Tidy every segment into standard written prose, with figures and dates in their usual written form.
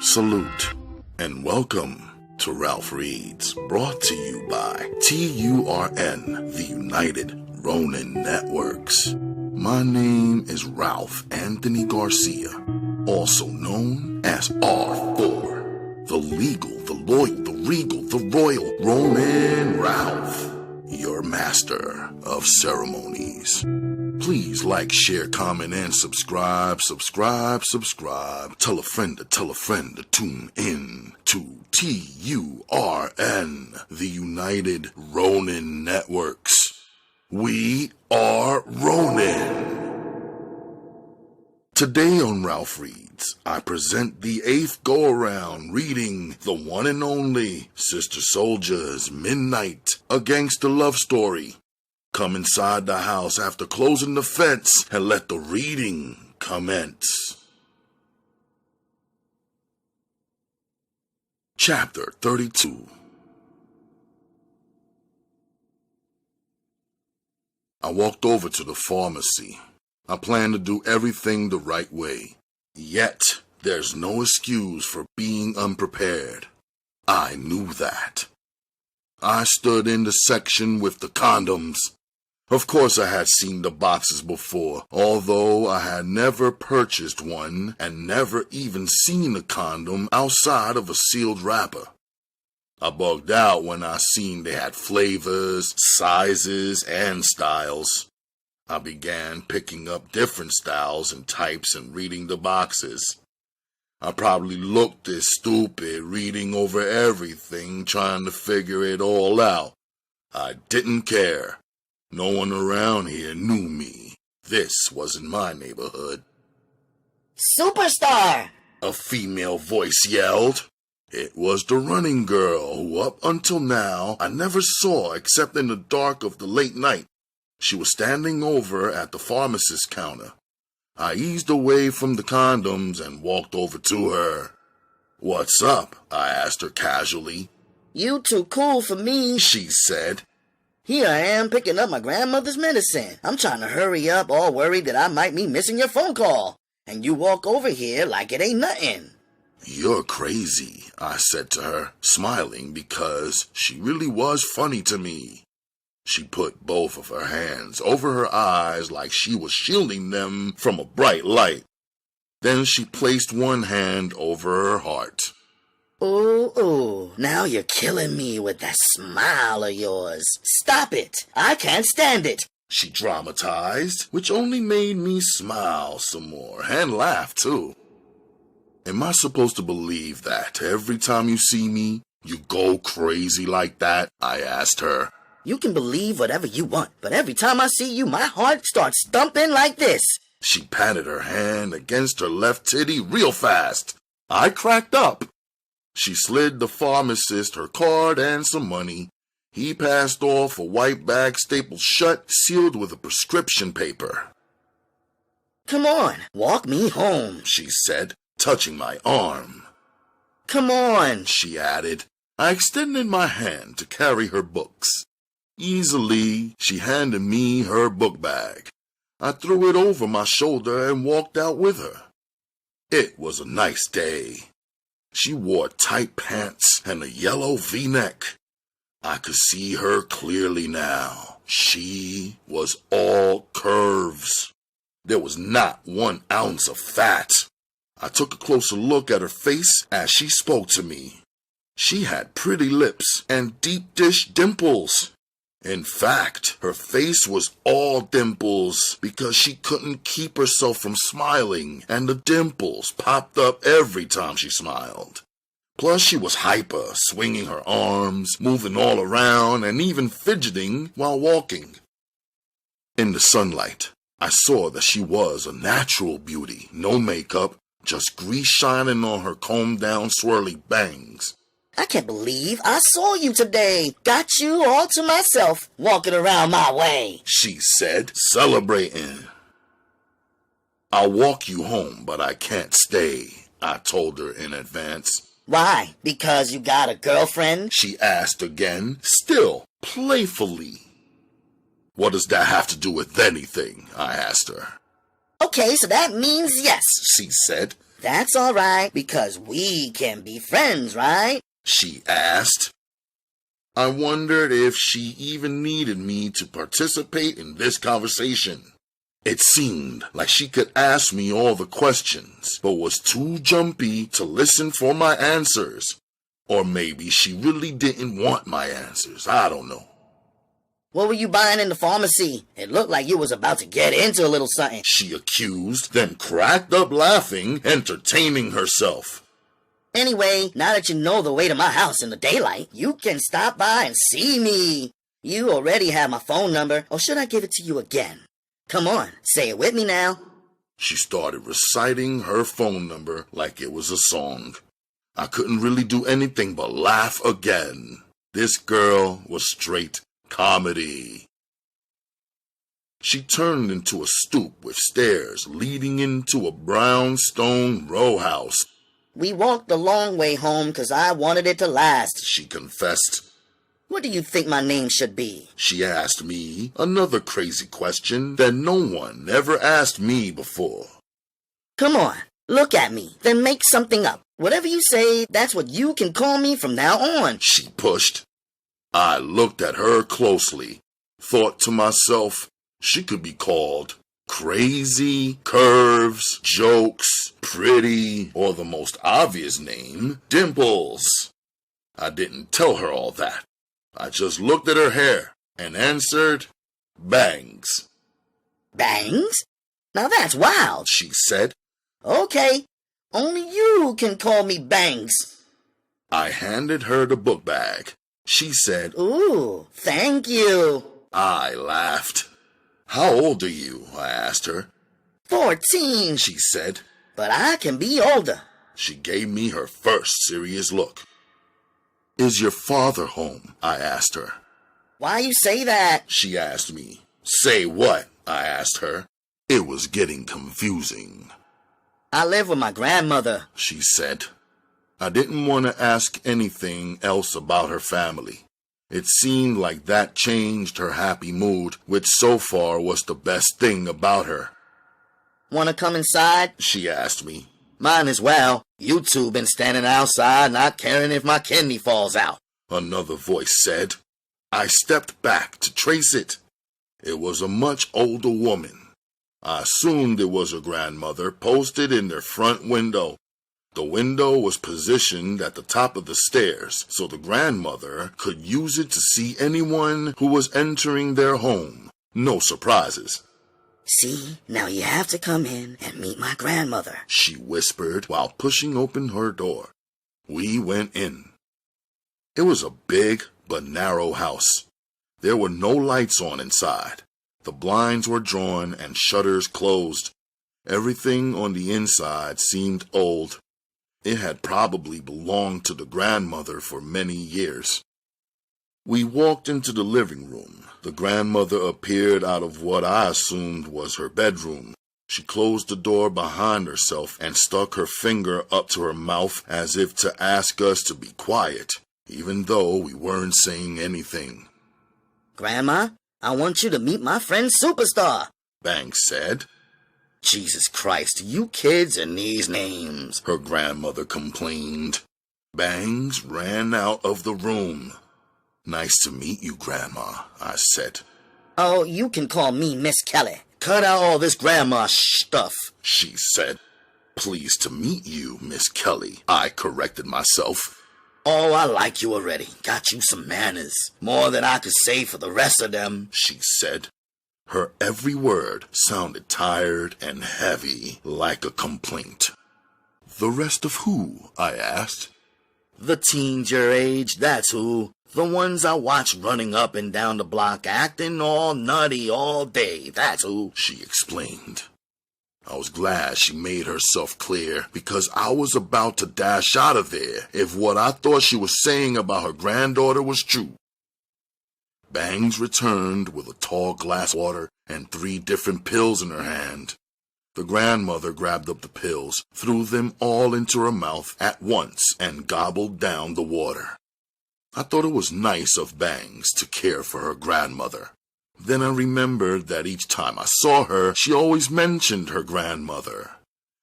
Salute and welcome to Ralph Reads, brought to you by TURN, the United Ronin Networks. My name is Ralph Anthony Garcia, also known as R4, the legal, the loyal, the regal, the royal Ronin Ralph, your master of ceremonies. Please like, share, comment, and subscribe. Tell a friend to tune in to TURN, the United Ronin Networks. We are Ronin. Today on Ralph Reads, I present the 8th go-around reading the one and only Sister Souljah's Midnight, a gangster love story. Come inside the house after closing the fence and let the reading commence. Chapter 32. I walked over to the pharmacy. I planned to do everything the right way. Yet, there's no excuse for being unprepared. I knew that. I stood in the section with the condoms. Of course I had seen the boxes before, although I had never purchased one and never even seen a condom outside of a sealed wrapper. I bugged out when I seen they had flavors, sizes, and styles. I began picking up different styles and types and reading the boxes. I probably looked as stupid reading over everything, trying to figure it all out. I didn't care. No one around here knew me. This wasn't my neighborhood. Superstar! A female voice yelled. It was the running girl who up until now I never saw except in the dark of the late night. She was standing over at the pharmacist's counter. I eased away from the condoms and walked over to her. "What's up?" I asked her casually. "You too cool for me," she said. "Here I am picking up my grandmother's medicine. I'm trying to hurry up, all worried that I might be missing your phone call. And you walk over here like it ain't nothing." "You're crazy," I said to her, smiling because she really was funny to me. She put both of her hands over her eyes like she was shielding them from a bright light. Then she placed one hand over her heart. Ooh, now you're killing me with that smile of yours. Stop it. I can't stand it," she dramatized, which only made me smile some more and laugh too. "Am I supposed to believe that every time you see me, you go crazy like that?" I asked her. "You can believe whatever you want, but every time I see you, my heart starts thumping like this." She patted her hand against her left titty real fast. I cracked up. She slid the pharmacist her card and some money. He passed off a white bag stapled shut, sealed with a prescription paper. "Come on, walk me home," she said, touching my arm. "Come on," she added. I extended my hand to carry her books. Easily, she handed me her book bag. I threw it over my shoulder and walked out with her. It was a nice day. She wore tight pants and a yellow V-neck. I could see her clearly now. She was all curves. There was not 1 ounce of fat. I took a closer look at her face as she spoke to me. She had pretty lips and deep-dish dimples. In fact, her face was all dimples because she couldn't keep herself from smiling, and the dimples popped up every time she smiled. Plus, she was hyper, swinging her arms, moving all around, and even fidgeting while walking. In the sunlight, I saw that she was a natural beauty, no makeup, just grease shining on her combed-down swirly bangs. "I can't believe I saw you today. Got you all to myself, walking around my way," she said, celebrating. "I'll walk you home, but I can't stay," I told her in advance. "Why? Because you got a girlfriend?" she asked again, still playfully. "What does that have to do with anything?" I asked her. "Okay, so that means yes," she said. That's all right, because we can be friends, right? She asked. I wondered if she even needed me to participate in this conversation. It seemed like she could ask me all the questions, but was too jumpy to listen for my answers. Or maybe she really didn't want my answers. I don't know. What were you buying in the pharmacy? It looked like you was about to get into a little something, she accused, then cracked up laughing, entertaining herself. Anyway, now that you know the way to my house in the daylight, you can stop by and see me. You already have my phone number, or should I give it to you again? Come on, say it with me now. She started reciting her phone number like it was a song. I couldn't really do anything but laugh again. This girl was straight comedy. She turned into a stoop with stairs leading into a brownstone row house. We walked the long way home because I wanted it to last, she confessed. What do you think my name should be? She asked me another crazy question that no one ever asked me before. Come on, look at me, then make something up. Whatever you say, that's what you can call me from now on, she pushed. I looked at her closely, thought to myself, she could be called Crazy, Curves, Jokes, Pretty, or the most obvious name, Dimples. I didn't tell her all that. I just looked at her hair and answered, Bangs. Bangs? Now that's wild, she said. Okay, only you can call me Bangs. I handed her the book bag. She said, Ooh, thank you. I laughed. How old are you? I asked her. 14, she said. But I can be older. She gave me her first serious look. Is your father home? I asked her. Why you say that? She asked me. Say what? I asked her. It was getting confusing. I live with my grandmother, she said. I didn't want to ask anything else about her family. It seemed like that changed her happy mood, which so far was the best thing about her. Want to come inside? She asked me. Mine as well. You two been standing outside not caring if my kidney falls out, another voice said. I stepped back to trace it. It was a much older woman. I assumed it was her grandmother posted in their front window. The window was positioned at the top of the stairs, so the grandmother could use it to see anyone who was entering their home. No surprises. See, now you have to come in and meet my grandmother, she whispered while pushing open her door. We went in. It was a big but narrow house. There were no lights on inside. The blinds were drawn and shutters closed. Everything on the inside seemed old. It had probably belonged to the grandmother for many years. We walked into the living room. The grandmother appeared out of what I assumed was her bedroom. She closed the door behind herself and stuck her finger up to her mouth as if to ask us to be quiet, even though we weren't saying anything. Grandma, I want you to meet my friend Superstar, Banks said. Jesus Christ, you kids and these names, her grandmother complained. Bangs ran out of the room. Nice to meet you, Grandma, I said. Oh, you can call me Miss Kelly. Cut out all this grandma stuff, she said. Pleased to meet you, Miss Kelly, I corrected myself. Oh, I like you already. Got you some manners. More than I could say for the rest of them, she said. Her every word sounded tired and heavy, like a complaint. The rest of who? I asked. The teens your age, that's who. The ones I watch running up and down the block acting all nutty all day, that's who, she explained. I was glad she made herself clear because I was about to dash out of there if what I thought she was saying about her granddaughter was true. Bangs returned with a tall glass of water and 3 different pills in her hand. The grandmother grabbed up the pills, threw them all into her mouth at once, and gobbled down the water. I thought it was nice of Bangs to care for her grandmother. Then I remembered that each time I saw her, she always mentioned her grandmother.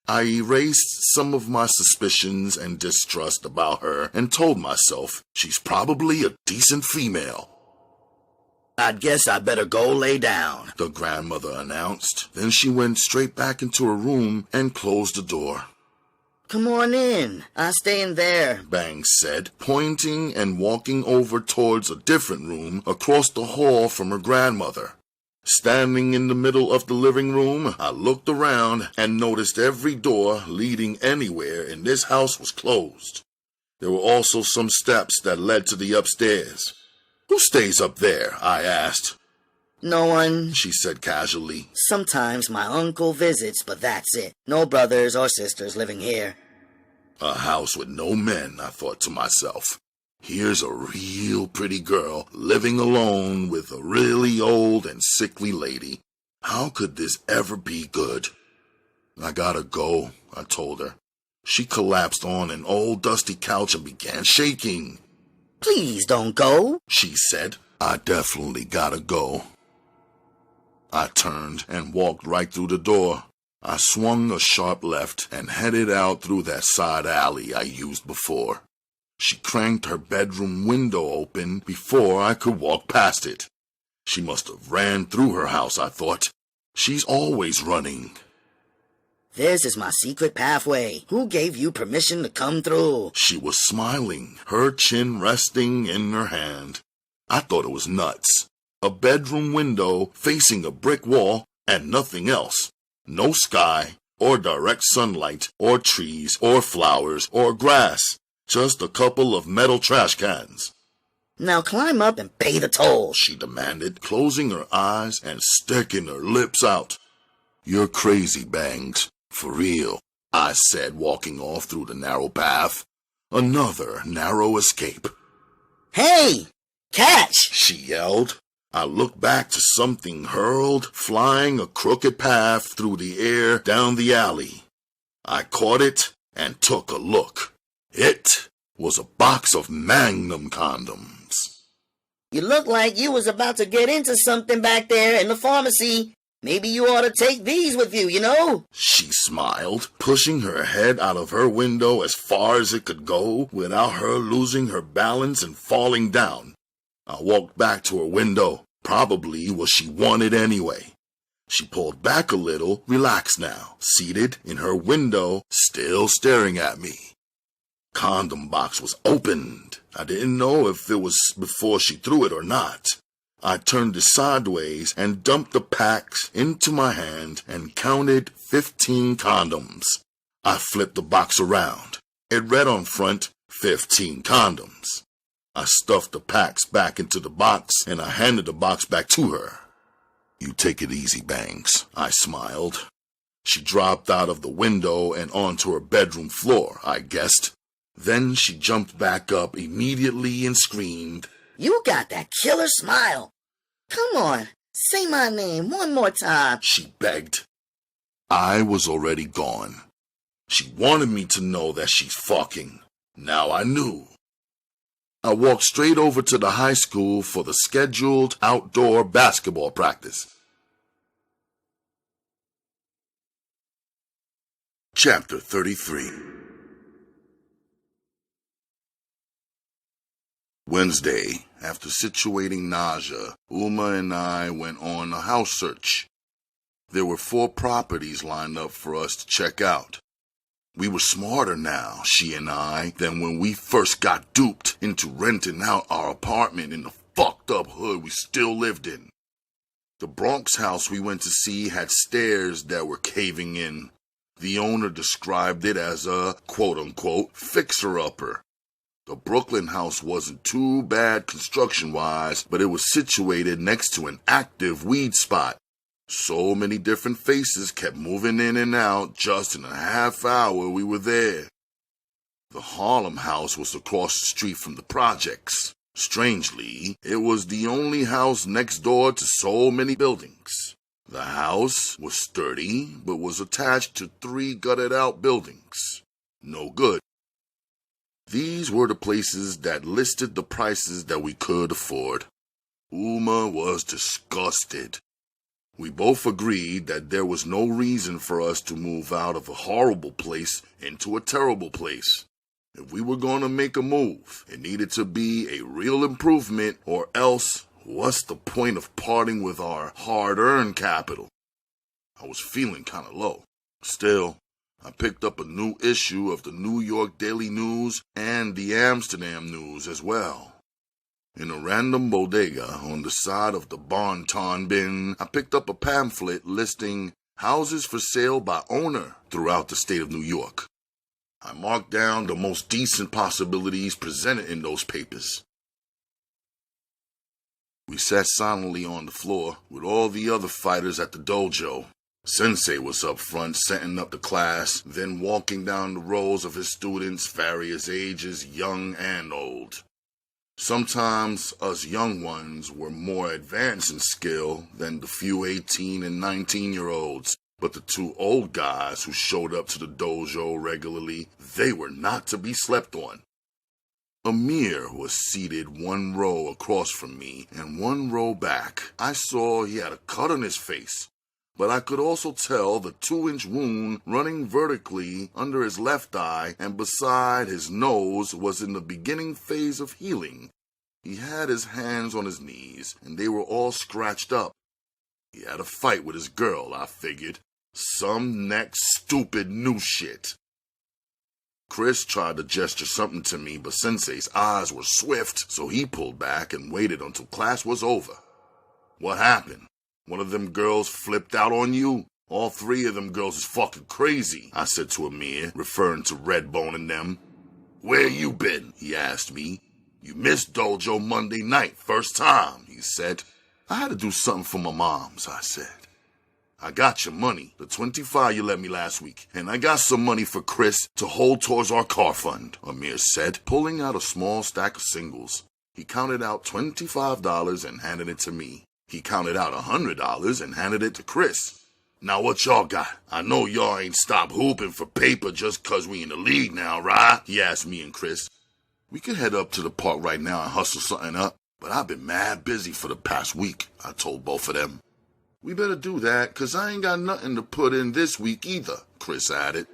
I erased some of my suspicions and distrust about her and told myself she's probably a decent female. "I guess I better go lay down," the grandmother announced. Then she went straight back into her room and closed the door. "Come on in. I'll stay in there," Bangs said, pointing and walking over towards a different room across the hall from her grandmother. Standing in the middle of the living room, I looked around and noticed every door leading anywhere in this house was closed. There were also some steps that led to the upstairs. "Who stays up there?" I asked. "No one," she said casually. "Sometimes my uncle visits, but that's it. No brothers or sisters living here." A house with no men, I thought to myself. Here's a real pretty girl living alone with a really old and sickly lady. How could this ever be good? "I gotta go," I told her. She collapsed on an old dusty couch and began shaking. "Please don't go," she said. "I definitely gotta go." I turned and walked right through the door. I swung a sharp left and headed out through that side alley I used before. She cranked her bedroom window open before I could walk past it. She must have ran through her house, I thought. She's always running. "This is my secret pathway. Who gave you permission to come through?" She was smiling, her chin resting in her hand. I thought it was nuts. A bedroom window facing a brick wall and nothing else. No sky, or direct sunlight, or trees, or flowers, or grass. Just a couple of metal trash cans. "Now climb up and pay the toll," she demanded, closing her eyes and sticking her lips out. "You're crazy, Bangs. For real," I said, walking off through the narrow path. Another narrow escape. "Hey! Catch!" she yelled. I looked back to something hurled, flying a crooked path through the air down the alley. I caught it and took a look. It was a box of Magnum condoms. "You look like you was about to get into something back there in the pharmacy. Maybe you ought to take these with you, you know?" She smiled, pushing her head out of her window as far as it could go without her losing her balance and falling down. I walked back to her window, probably what she wanted anyway. She pulled back a little, relaxed now, seated in her window, still staring at me. Condom box was opened. I didn't know if it was before she threw it or not. I turned it sideways and dumped the packs into my hand and counted 15 condoms. I flipped the box around. It read on front, 15 condoms. I stuffed the packs back into the box and I handed the box back to her. "You take it easy, Bangs," I smiled. She dropped out of the window and onto her bedroom floor, I guessed. Then she jumped back up immediately and screamed, "You got that killer smile. Come on, say my name one more time," she begged. I was already gone. She wanted me to know that she's fucking. Now I knew. I walked straight over to the high school for the scheduled outdoor basketball practice. Chapter 33. Wednesday, after situating Naja, Uma and I went on a house search. There were 4 properties lined up for us to check out. We were smarter now, she and I, than when we first got duped into renting out our apartment in the fucked up hood we still lived in. The Bronx house we went to see had stairs that were caving in. The owner described it as a quote-unquote fixer-upper. The Brooklyn house wasn't too bad construction-wise, but it was situated next to an active weed spot. So many different faces kept moving in and out just in a half hour we were there. The Harlem house was across the street from the projects. Strangely, it was the only house next door to so many buildings. The house was sturdy, but was attached to 3 gutted-out buildings. No good. These were the places that listed the prices that we could afford. Uma was disgusted. We both agreed that there was no reason for us to move out of a horrible place into a terrible place. If we were going to make a move, it needed to be a real improvement, or else what's the point of parting with our hard-earned capital? I was feeling kind of low. Still, I picked up a new issue of the New York Daily News and the Amsterdam News as well. In a random bodega on the side of the Bon-Ton bin, I picked up a pamphlet listing houses for sale by owner throughout the state of New York. I marked down the most decent possibilities presented in those papers. We sat silently on the floor with all the other fighters at the dojo. Sensei was up front setting up the class, then walking down the rows of his students, various ages, young and old. Sometimes us young ones were more advanced in skill than the few 18 and 19-year-olds, but the two old guys who showed up to the dojo regularly, they were not to be slept on. Amir was seated one row across from me and one row back. I saw he had a cut on his face, but I could also tell the 2-inch wound running vertically under his left eye and beside his nose was in the beginning phase of healing. He had his hands on his knees, and they were all scratched up. He had a fight with his girl, I figured. Some next stupid new shit. Chris tried to gesture something to me, but Sensei's eyes were swift, so he pulled back and waited until class was over. What happened? One of them girls flipped out on you? All 3 of them girls is fucking crazy, I said to Amir, referring to Redbone and them. Where you been? He asked me. You missed dojo Monday night, first time, he said. I had to do something for my moms, I said. I got your money, the $25 you lent me last week, and I got some money for Chris to hold towards our car fund, Amir said, pulling out a small stack of singles. He counted out $25 and handed it to me. He counted out $100 and handed it to Chris. Now what y'all got? I know y'all ain't stopped hooping for paper just 'cause we in the league now, right? He asked me and Chris. We could head up to the park right now and hustle something up, but I've been mad busy for the past week, I told both of them. We better do that, 'cause I ain't got nothing to put in this week either, Chris added.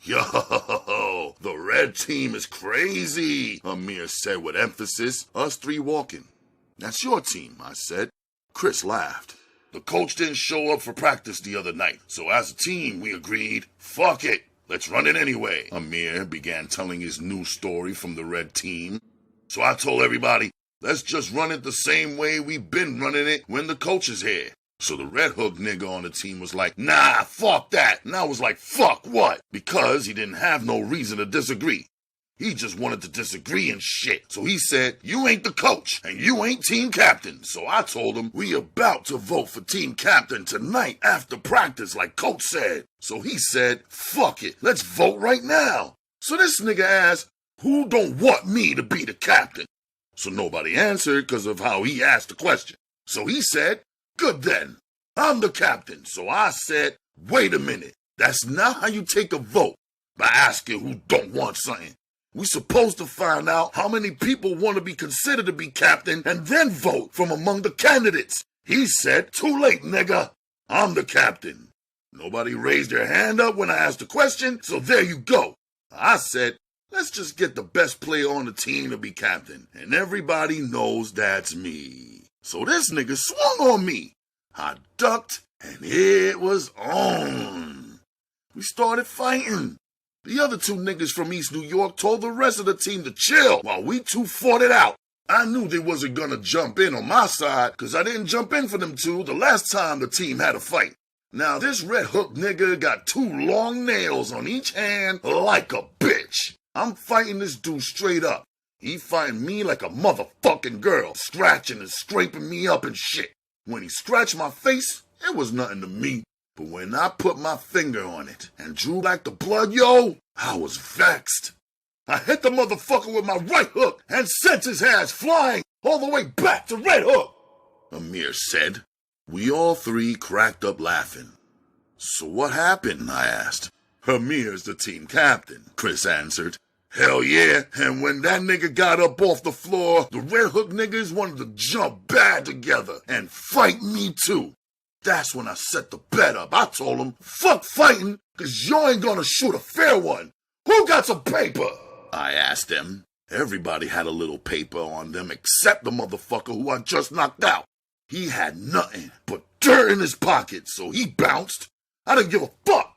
Yo, the red team is crazy, Amir said with emphasis, us 3 walking. That's your team, I said. Chris laughed. The coach didn't show up for practice the other night, so as a team we agreed, fuck it. Let's run it anyway. Amir began telling his new story from the red team. So I told everybody, let's just run it the same way we've been running it when the coach is here. So the red hook nigga on the team was like, nah, fuck that. And I was like, fuck what? Because he didn't have no reason to disagree. He just wanted to disagree and shit. So he said, you ain't the coach, and you ain't team captain. So I told him, we about to vote for team captain tonight after practice like coach said. So he said, fuck it, let's vote right now. So this nigga asked, who don't want me to be the captain? So nobody answered because of how he asked the question. So he said, good then, I'm the captain. So I said, wait a minute, that's not how you take a vote, by asking who don't want something. We supposed to find out how many people want to be considered to be captain and then vote from among the candidates. He said, too late, nigga. I'm the captain. Nobody raised their hand up when I asked the question, so there you go. I said, let's just get the best player on the team to be captain, and everybody knows that's me. So this nigga swung on me. I ducked, and it was on. We started fighting. The other 2 niggas from East New York told the rest of the team to chill while we 2 fought it out. I knew they wasn't gonna jump in on my side because I didn't jump in for them 2 the last time the team had a fight. Now this red hook nigga got 2 long nails on each hand like a bitch. I'm fighting this dude straight up. He fighting me like a motherfucking girl, scratching and scraping me up and shit. When he scratched my face, it was nothing to me. But when I put my finger on it and drew back the blood, yo, I was vexed. I hit the motherfucker with my right hook and sent his ass flying all the way back to Red Hook, Amir said. We all 3 cracked up laughing. So what happened? I asked. Amir's the team captain, Chris answered. Hell yeah, and when that nigga got up off the floor, the Red Hook niggas wanted to jump bad together and fight me too. That's when I set the bet up. I told him, fuck fighting, cause you ain't gonna shoot a fair one. Who got some paper? I asked them. Everybody had a little paper on them except the motherfucker who I just knocked out. He had nothing but dirt in his pocket, so he bounced. I didn't give a fuck.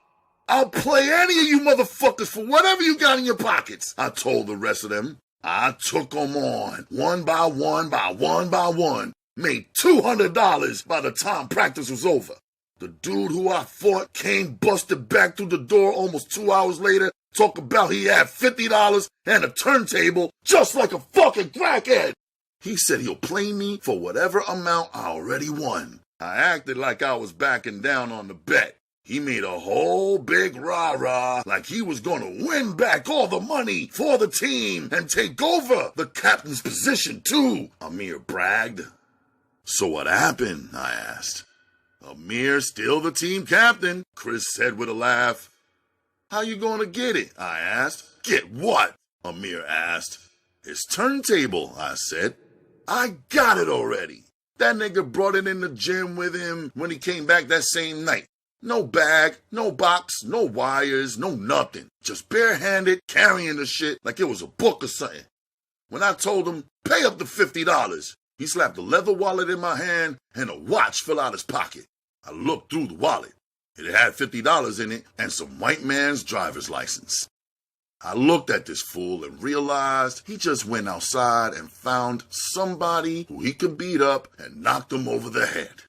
I'll play any of you motherfuckers for whatever you got in your pockets, I told the rest of them. I took them on, one by one, made $200 by the time practice was over. The dude who I fought came busted back through the door almost 2 hours later, talk about he had $50 and a turntable just like a fucking crackhead. He said he'll play me for whatever amount I already won. I acted like I was backing down on the bet. He made a whole big rah-rah like he was gonna win back all the money for the team and take over the captain's position too, Amir bragged. So what happened? I asked. Amir's still the team captain, Chris said with a laugh. How you gonna get it? I asked. Get what? Amir asked. His turntable, I said. I got it already. That nigga brought it in the gym with him when he came back that same night. No bag, no box, no wires, no nothing. Just barehanded, carrying the shit like it was a book or something. When I told him, pay up the $50, he slapped a leather wallet in my hand and a watch fell out his pocket. I looked through the wallet. It had $50 in it and some white man's driver's license. I looked at this fool and realized he just went outside and found somebody who he could beat up and knocked him over the head.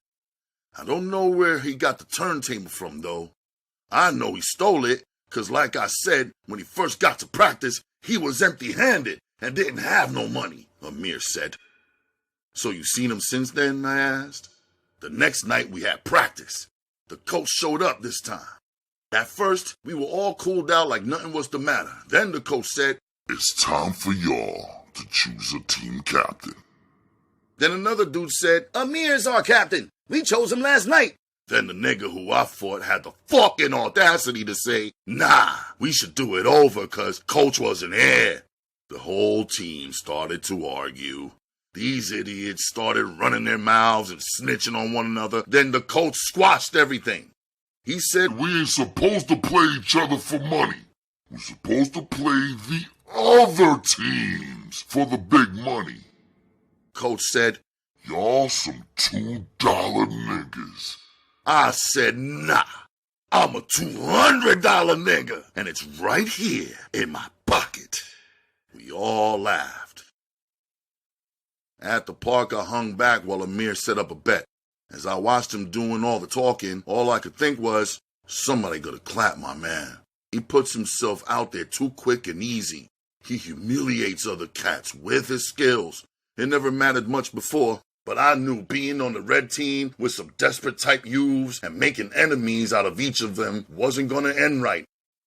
I don't know where he got the turntable from, though. I know he stole it, because like I said, when he first got to practice, he was empty-handed and didn't have no money, Amir said. So you seen him since then, I asked? The next night we had practice. The coach showed up this time. At first, we were all cooled out like nothing was the matter. Then the coach said, It's time for y'all to choose a team captain. Then another dude said, Amir's our captain. We chose him last night. Then the nigga who I fought had the fucking audacity to say, nah, we should do it over cause coach wasn't here. The whole team started to argue. These idiots started running their mouths and snitching on one another. Then the coach squashed everything. He said, We ain't supposed to play each other for money. We're supposed to play the other teams for the big money. Coach said, Y'all some $2 niggas. I said, nah, I'm a $200 nigga, and it's right here in my pocket. We all laughed. At the park, I hung back while Amir set up a bet. As I watched him doing all the talking, all I could think was, somebody gotta clap my man. He puts himself out there too quick and easy. He humiliates other cats with his skills. It never mattered much before, but I knew being on the red team with some desperate type youths and making enemies out of each of them wasn't gonna end right.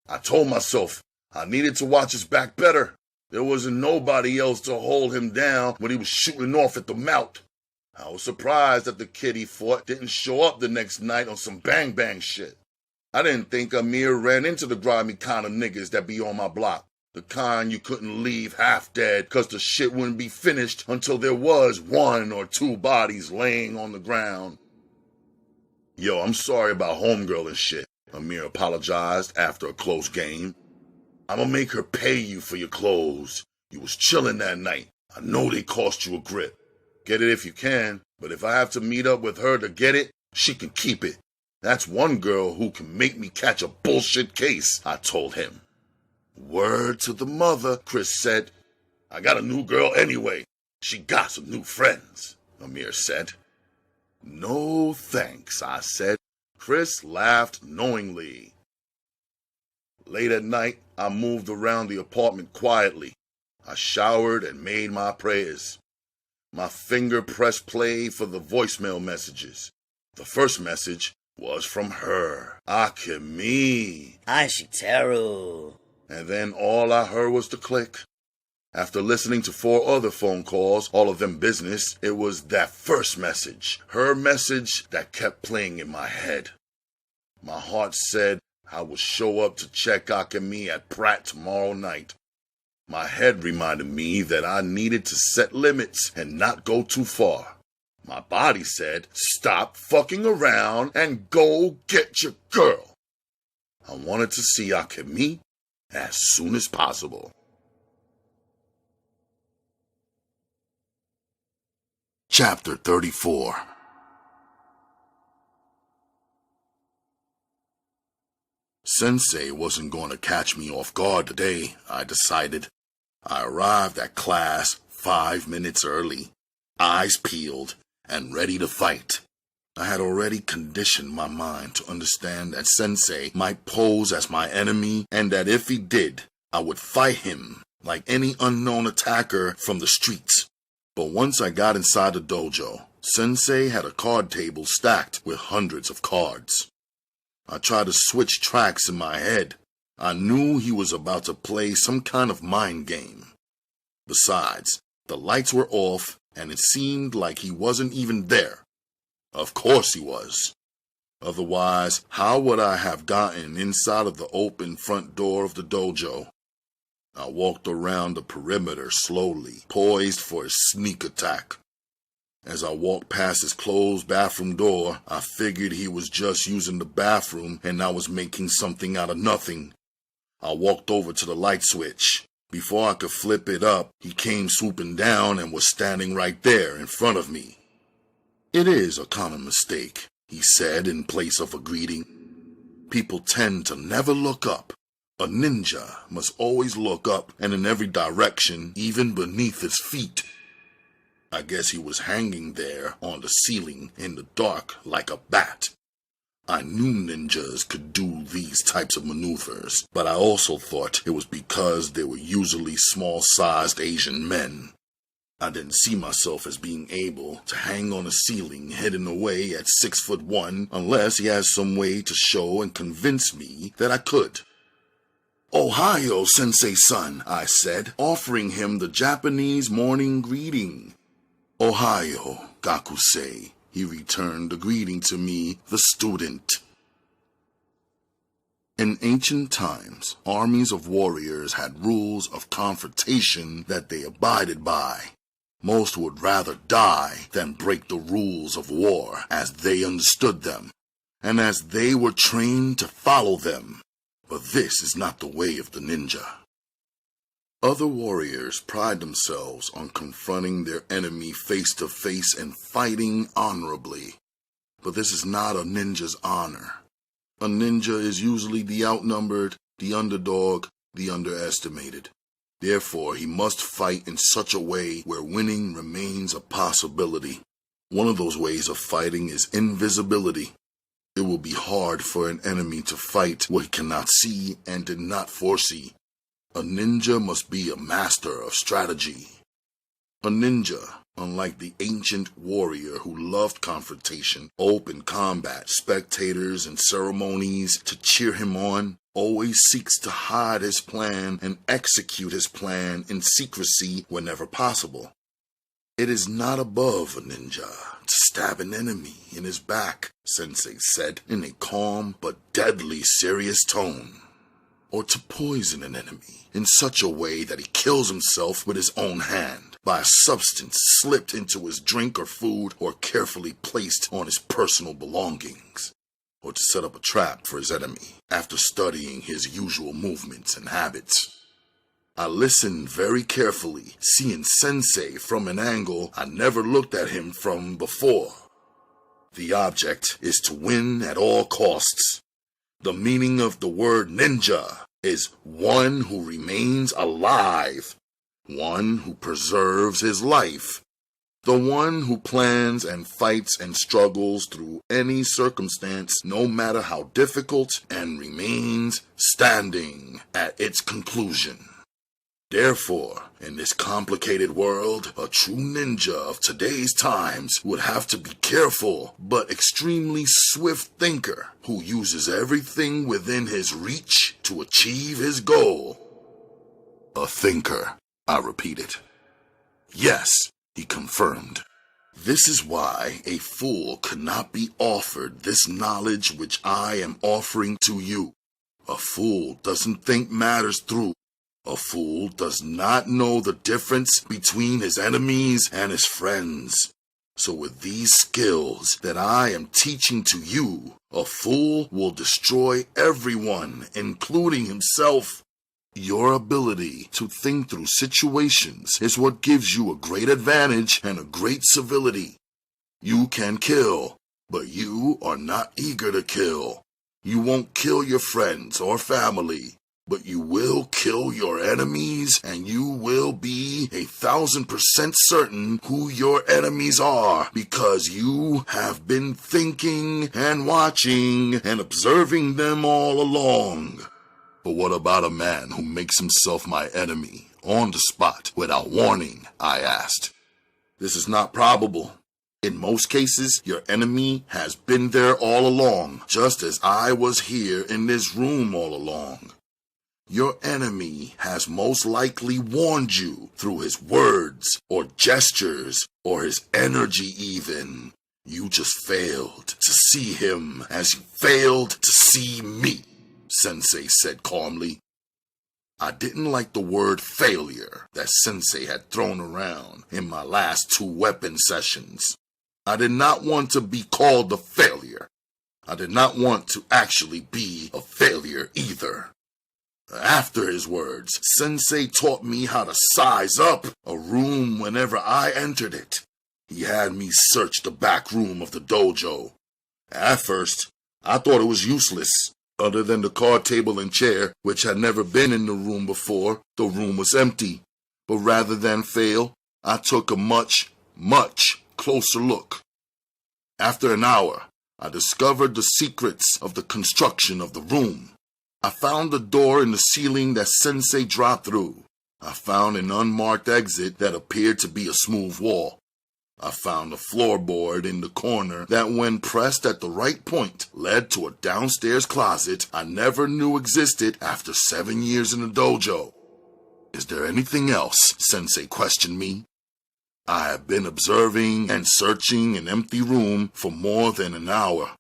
I told myself I needed to watch his back better. There wasn't nobody else to hold him down when he was shooting off at the mouth. I was surprised that the kid he fought didn't show up the next night on some bang-bang shit. I didn't think Amir ran into the grimy kind of niggas that be on my block. The kind you couldn't leave half dead cause the shit wouldn't be finished until there was 1 or 2 bodies laying on the ground. Yo, I'm sorry about homegirl and shit, Amir apologized after a close game. I'ma make her pay you for your clothes. You was chillin' that night. I know they cost you a grip. Get it if you can, but if I have to meet up with her to get it, she can keep it. That's one girl who can make me catch a bullshit case, I told him. Word to the mother, Chris said. I got a new girl anyway. She got some new friends, Amir said. No thanks, I said. Chris laughed knowingly. Late at night, I moved around the apartment quietly. I showered and made my prayers. My finger pressed play for the voicemail messages. The first message was from her. Akemi. Aishiteru. And then all I heard was the click. After listening to 4 other phone calls, all of them business, it was that first message, her message, that kept playing in my head. My heart said I would show up to check Akemi at Pratt tomorrow night. My head reminded me that I needed to set limits and not go too far. My body said, stop fucking around and go get your girl. I wanted to see Akemi as soon as possible. Chapter 34. Sensei wasn't going to catch me off guard today, I decided. I arrived at class 5 minutes early, eyes peeled, and ready to fight. I had already conditioned my mind to understand that Sensei might pose as my enemy, and that if he did, I would fight him like any unknown attacker from the streets. But once I got inside the dojo, Sensei had a card table stacked with hundreds of cards. I tried to switch tracks in my head. I knew he was about to play some kind of mind game. Besides, the lights were off, and it seemed like he wasn't even there. Of course he was. Otherwise, how would I have gotten inside of the open front door of the dojo? I walked around the perimeter slowly, poised for a sneak attack. As I walked past his closed bathroom door, I figured he was just using the bathroom and I was making something out of nothing. I walked over to the light switch. Before I could flip it up, he came swooping down and was standing right there in front of me. "It is a common mistake," he said in place of a greeting. "People tend to never look up. A ninja must always look up and in every direction, even beneath his feet." I guess he was hanging there on the ceiling in the dark like a bat. I knew ninjas could do these types of maneuvers, but I also thought it was because they were usually small-sized Asian men. I didn't see myself as being able to hang on a ceiling hidden away at 6'1" unless he has some way to show and convince me that I could. "Ohio, Sensei-san," I said, offering him the Japanese morning greeting. "Ohio, Gakusei," he returned the greeting to me, the student. In ancient times, armies of warriors had rules of confrontation that they abided by. Most would rather die than break the rules of war as they understood them, and as they were trained to follow them. But this is not the way of the ninja. Other warriors pride themselves on confronting their enemy face to face and fighting honorably. But this is not a ninja's honor. A ninja is usually the outnumbered, the underdog, the underestimated. Therefore, he must fight in such a way where winning remains a possibility. One of those ways of fighting is invisibility. It will be hard for an enemy to fight what he cannot see and did not foresee. A ninja must be a master of strategy. A ninja, unlike the ancient warrior who loved confrontation, open combat, spectators, and ceremonies to cheer him on, always seeks to hide his plan and execute his plan in secrecy whenever possible. It is not above a ninja to stab an enemy in his back, Sensei said in a calm but deadly serious tone, or to poison an enemy in such a way that he kills himself with his own hand by a substance slipped into his drink or food or carefully placed on his personal belongings, or to set up a trap for his enemy after studying his usual movements and habits. I listened very carefully, seeing Sensei from an angle I never looked at him from before. The object is to win at all costs. The meaning of the word ninja is one who remains alive, one who preserves his life, the one who plans and fights and struggles through any circumstance, no matter how difficult, and remains standing at its conclusion. Therefore, in this complicated world, a true ninja of today's times would have to be careful but extremely swift thinker who uses everything within his reach to achieve his goal. A thinker, I repeated. Yes, he confirmed. This is why a fool could not be offered this knowledge which I am offering to you. A fool doesn't think matters through. A fool does not know the difference between his enemies and his friends. So with these skills that I am teaching to you, a fool will destroy everyone, including himself. Your ability to think through situations is what gives you a great advantage and a great civility. You can kill, but you are not eager to kill. You won't kill your friends or family, but you will kill your enemies, and you will be 1,000% certain who your enemies are because you have been thinking and watching and observing them all along. But what about a man who makes himself my enemy on the spot without warning? I asked. This is not probable. In most cases, your enemy has been there all along, just as I was here in this room all along. Your enemy has most likely warned you through his words or gestures or his energy even. You just failed to see him as you failed to see me, Sensei said calmly. I didn't like the word failure that Sensei had thrown around in my last 2 weapon sessions. I did not want to be called a failure. I did not want to actually be a failure either. After his words, Sensei taught me how to size up a room whenever I entered it. He had me search the back room of the dojo. At first, I thought it was useless. Other than the card table and chair, which had never been in the room before, the room was empty. But rather than fail, I took a much closer look. After an hour, I discovered the secrets of the construction of the room. I found the door in the ceiling that Sensei dropped through. I found an unmarked exit that appeared to be a smooth wall. I found a floorboard in the corner that, when pressed at the right point, led to a downstairs closet I never knew existed after 7 years in the dojo. Is there anything else? Sensei questioned me. I had been observing and searching an empty room for more than an hour.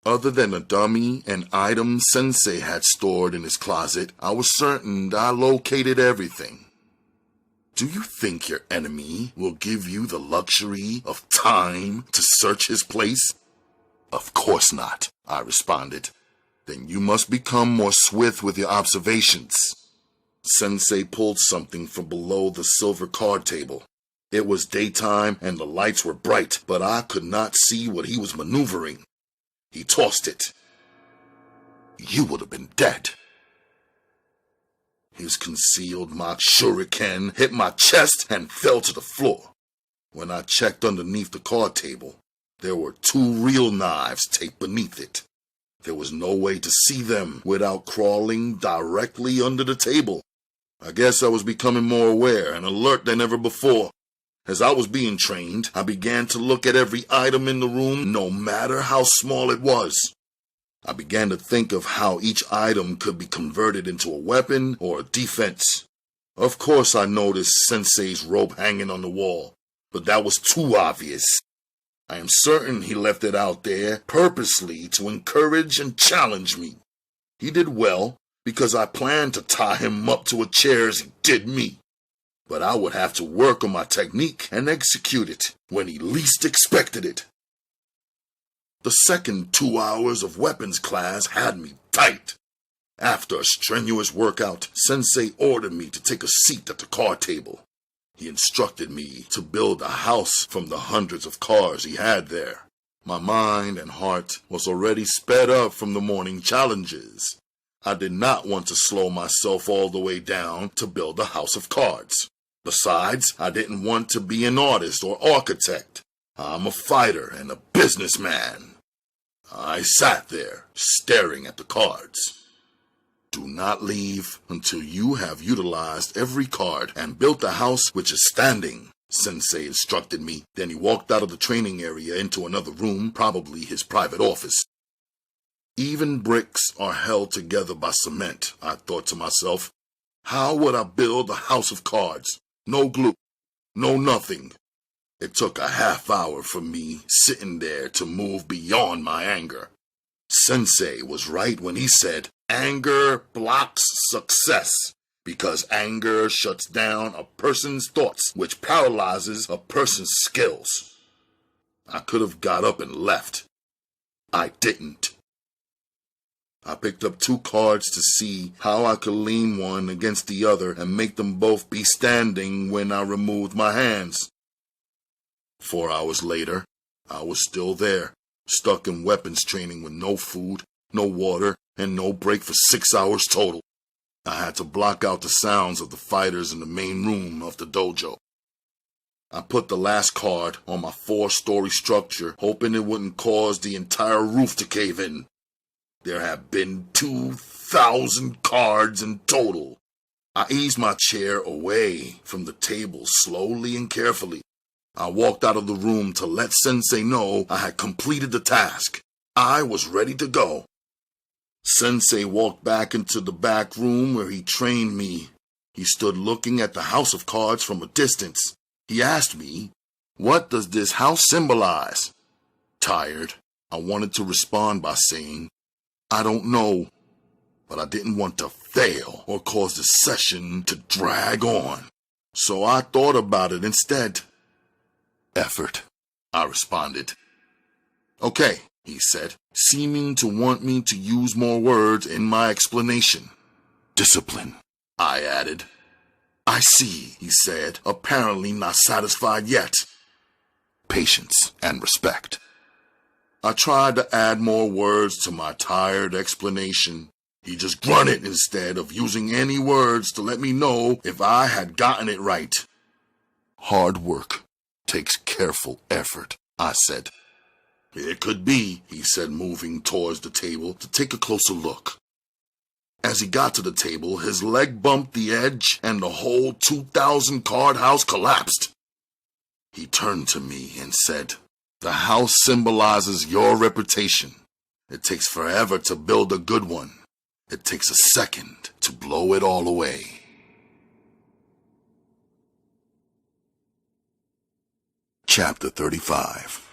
Other than a dummy and items Sensei had stored in his closet, I was certain I located everything. Do you think your enemy will give you the luxury of time to search his place? Of course not, I responded. Then you must become more swift with your observations. Sensei pulled something from below the silver card table. It was daytime and the lights were bright, but I could not see what he was maneuvering. He tossed it. You would have been dead. His concealed mock shuriken hit my chest and fell to the floor. When I checked underneath the card table, there were 2 real knives taped beneath it. There was no way to see them without crawling directly under the table. I guess I was becoming more aware and alert than ever before. As I was being trained, I began to look at every item in the room, no matter how small it was. I began to think of how each item could be converted into a weapon or a defense. Of course, I noticed Sensei's rope hanging on the wall, but that was too obvious. I am certain he left it out there purposely to encourage and challenge me. He did well because I planned to tie him up to a chair as he did me. But I would have to work on my technique and execute it when he least expected it. The second 2 hours of weapons class had me tight. After a strenuous workout, Sensei ordered me to take a seat at the card table. He instructed me to build a house from the hundreds of cards he had there. My mind and heart was already sped up from the morning challenges. I did not want to slow myself all the way down to build a house of cards. Besides, I didn't want to be an artist or architect. I'm a fighter and a businessman. I sat there, staring at the cards. Do not leave until you have utilized every card and built a house which is standing, Sensei instructed me. Then he walked out of the training area into another room, probably his private office. Even bricks are held together by cement, I thought to myself. How would I build a house of cards? No glue, no nothing. It took a half hour for me sitting there to move beyond my anger. Sensei was right when he said, anger blocks success, because anger shuts down a person's thoughts, which paralyzes a person's skills. I could have got up and left. I didn't. I picked up 2 cards to see how I could lean one against the other and make them both be standing when I removed my hands. 4 hours later, I was still there, stuck in weapons training with no food, no water, and no break for 6 hours total. I had to block out the sounds of the fighters in the main room of the dojo. I put the last card on my 4-story structure, hoping it wouldn't cause the entire roof to cave in. There had been 2,000 cards in total. I eased my chair away from the table slowly and carefully. I walked out of the room to let Sensei know I had completed the task. I was ready to go. Sensei walked back into the back room where he trained me. He stood looking at the house of cards from a distance. He asked me, "What does this house symbolize?" Tired, I wanted to respond by saying, "I don't know," but I didn't want to fail or cause the session to drag on. So I thought about it instead. "Effort," I responded. "Okay," he said, seeming to want me to use more words in my explanation. "Discipline," I added. "I see," he said, apparently not satisfied yet. "Patience and respect." I tried to add more words to my tired explanation. He just grunted instead of using any words to let me know if I had gotten it right. "Hard work takes careful effort," I said. "It could be," he said, moving towards the table to take a closer look. As he got to the table, his leg bumped the edge and the whole 2,000 card house collapsed. He turned to me and said, "The house symbolizes your reputation. It takes forever to build a good one. It takes a second to blow it all away." Chapter 35.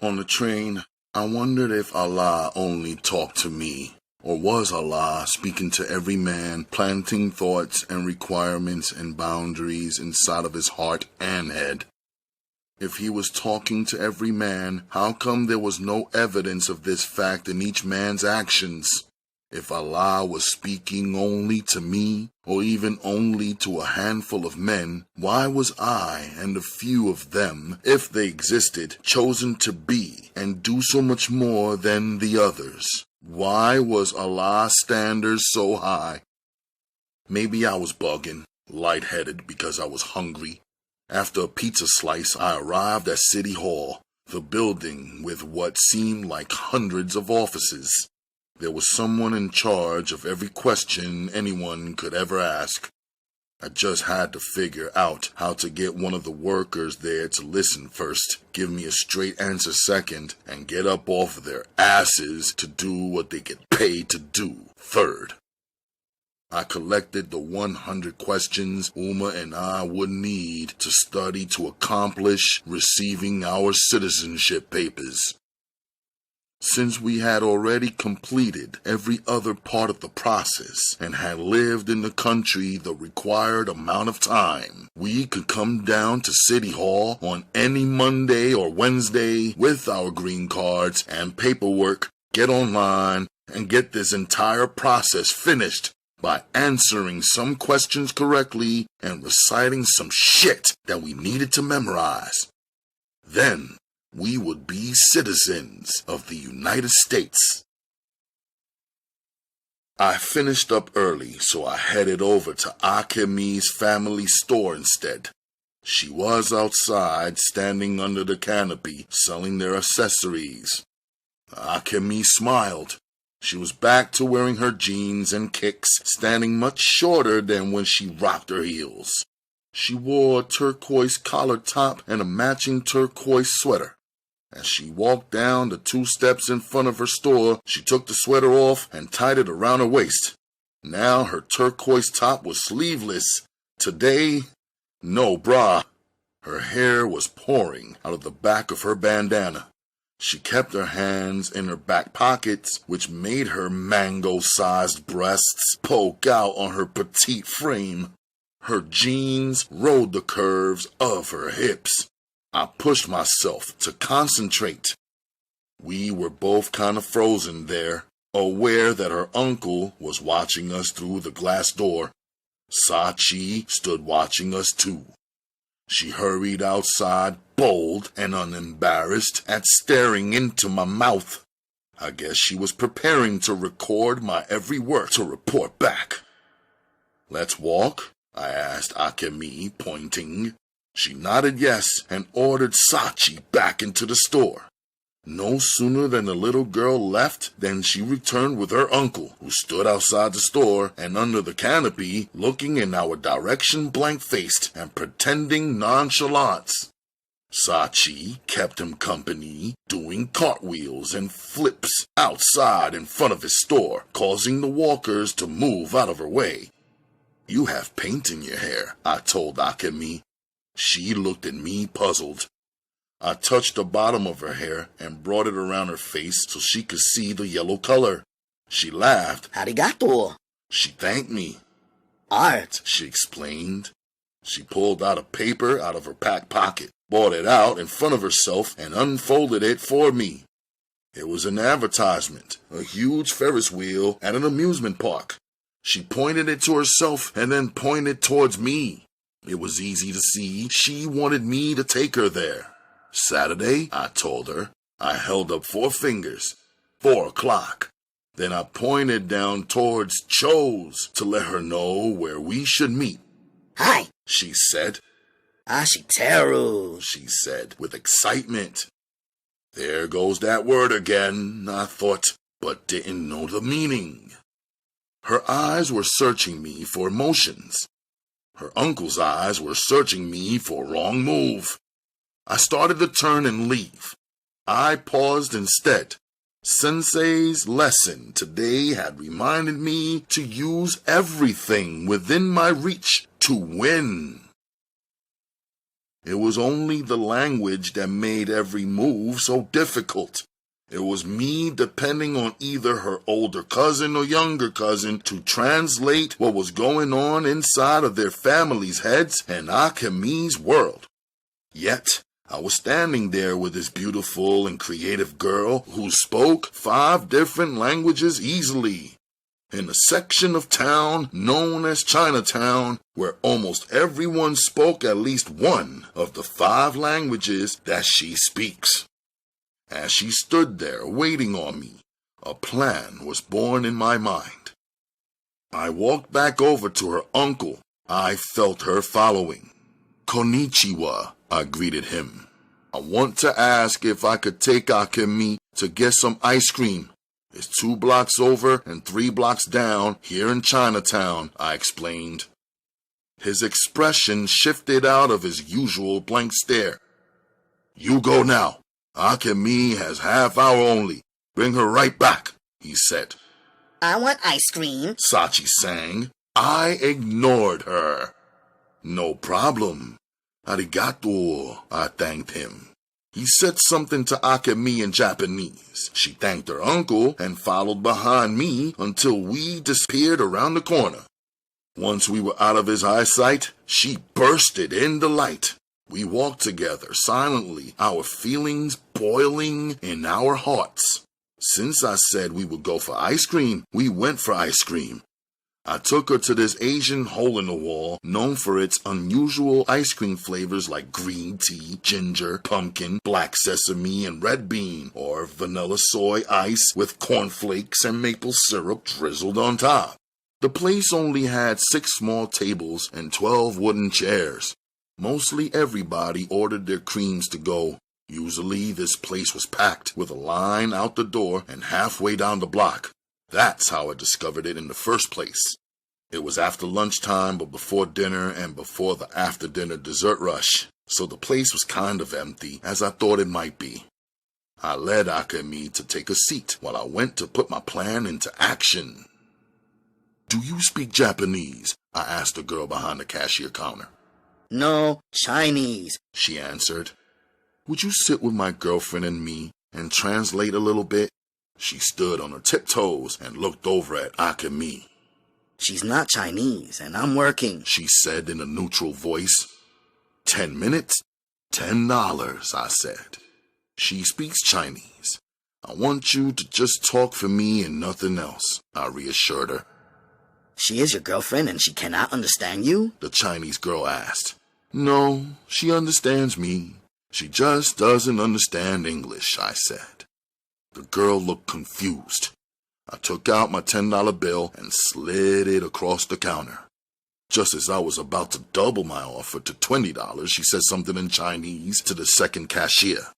On the train, I wondered if Allah only talked to me, or was Allah speaking to every man, planting thoughts and requirements and boundaries inside of his heart and head. If he was talking to every man, how come there was no evidence of this fact in each man's actions? If Allah was speaking only to me, or even only to a handful of men, why was I and a few of them, if they existed, chosen to be and do so much more than the others? Why was Allah's standards so high? Maybe I was bugging, lightheaded because I was hungry. After a pizza slice, I arrived at City Hall, the building with what seemed like hundreds of offices. There was someone in charge of every question anyone could ever ask. I just had to figure out how to get one of the workers there to listen first, give me a straight answer second, and get up off of their asses to do what they get paid to do third. I collected the 100 questions Uma and I would need to study to accomplish receiving our citizenship papers. Since we had already completed every other part of the process and had lived in the country the required amount of time, we could come down to City Hall on any Monday or Wednesday with our green cards and paperwork, get online, and get this entire process finished by answering some questions correctly and reciting some shit that we needed to memorize. Then, we would be citizens of the United States. I finished up early, so I headed over to Akemi's family store instead. She was outside, standing under the canopy, selling their accessories. Akemi smiled. She was back to wearing her jeans and kicks, standing much shorter than when she rocked her heels. She wore a turquoise collar top and a matching turquoise sweater. As she walked down the 2 steps in front of her store, she took the sweater off and tied it around her waist. Now her turquoise top was sleeveless. Today, no bra. Her hair was pouring out of the back of her bandana. She kept her hands in her back pockets, which made her mango-sized breasts poke out on her petite frame. Her jeans rode the curves of her hips. I pushed myself to concentrate. We were both kind of frozen there, aware that her uncle was watching us through the glass door. Sachi stood watching us too. She hurried outside, bold and unembarrassed at staring into my mouth. I guess she was preparing to record my every word to report back. "Let's walk?" I asked Akemi, pointing. She nodded yes and ordered Sachi back into the store. No sooner than the little girl left than she returned with her uncle, who stood outside the store and under the canopy, looking in our direction blank-faced and pretending nonchalance. Sachi kept him company, doing cartwheels and flips outside in front of his store, causing the walkers to move out of her way. "You have paint in your hair," I told Akemi. She looked at me puzzled. I touched the bottom of her hair and brought it around her face so she could see the yellow color. She laughed. "Arigato." She thanked me. "Art," she explained. She pulled out a paper out of her back pocket, brought it out in front of herself, and unfolded it for me. It was an advertisement, a huge Ferris wheel at an amusement park. She pointed it to herself and then pointed towards me. It was easy to see she wanted me to take her there. "Saturday," I told her. I held up 4 fingers. 4 o'clock. Then I pointed down towards Cho's to let her know where we should meet. "Hi," she said. "Ashiteru," she said with excitement. There goes that word again, I thought, but didn't know the meaning. Her eyes were searching me for emotions. Her uncle's eyes were searching me for a wrong move. I started to turn and leave. I paused instead. Sensei's lesson today had reminded me to use everything within my reach to win. It was only the language that made every move so difficult. It was me depending on either her older cousin or younger cousin to translate what was going on inside of their families' heads and Akemi's world. Yet, I was standing there with this beautiful and creative girl who spoke 5 different languages easily, in a section of town known as Chinatown, where almost everyone spoke at least one of the 5 languages that she speaks. As she stood there waiting on me, a plan was born in my mind. I walked back over to her uncle. I felt her following. "Konnichiwa," I greeted him. "I want to ask if I could take Akemi to get some ice cream. It's 2 blocks over and 3 blocks down here in Chinatown," I explained. His expression shifted out of his usual blank stare. "You go now. Akemi has half hour only. Bring her right back," he said. "I want ice cream," Sachi sang. I ignored her. "No problem. Arigato," I thanked him. He said something to Akemi in Japanese. She thanked her uncle and followed behind me until we disappeared around the corner. Once we were out of his eyesight, she bursted in delight. We walked together silently, our feelings boiling in our hearts. Since I said we would go for ice cream, we went for ice cream. I took her to this Asian hole-in-the-wall known for its unusual ice cream flavors like green tea, ginger, pumpkin, black sesame, and red bean, or vanilla soy ice with cornflakes and maple syrup drizzled on top. The place only had 6 small tables and 12 wooden chairs. Mostly everybody ordered their creams to go. Usually this place was packed with a line out the door and halfway down the block. That's how I discovered it in the first place. It was after lunchtime but before dinner and before the after-dinner dessert rush, so the place was kind of empty as I thought it might be. I led Akemi to take a seat while I went to put my plan into action. "Do you speak Japanese?" I asked the girl behind the cashier counter. "No, Chinese," she answered. "Would you sit with my girlfriend and me and translate a little bit?" She stood on her tiptoes and looked over at Akemi. She's not Chinese, and I'm working, she said in a neutral voice. 10 minutes? $10, I said. She speaks Chinese. I want you to just talk for me and nothing else, I reassured her. She is your girlfriend and she cannot understand you? The Chinese girl asked. No, she understands me. She just doesn't understand English, I said. The girl looked confused. I took out my $10 bill and slid it across the counter. Just as I was about to double my offer to $20, she said something in Chinese to the second cashier.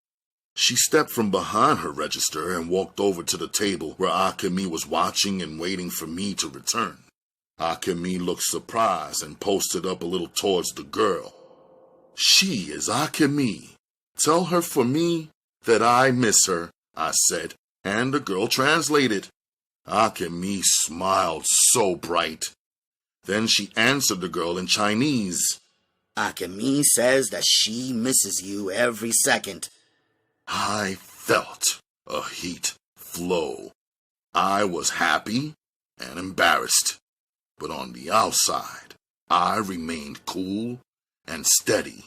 She stepped from behind her register and walked over to the table where Akemi was watching and waiting for me to return. Akemi looked surprised and posted up a little towards the girl. She is Akemi. Tell her for me that I miss her, I said, and the girl translated. Akemi smiled so bright. Then she answered the girl in Chinese. Akemi says that she misses you every second. I felt a heat flow. I was happy and embarrassed, but on the outside, I remained cool and steady.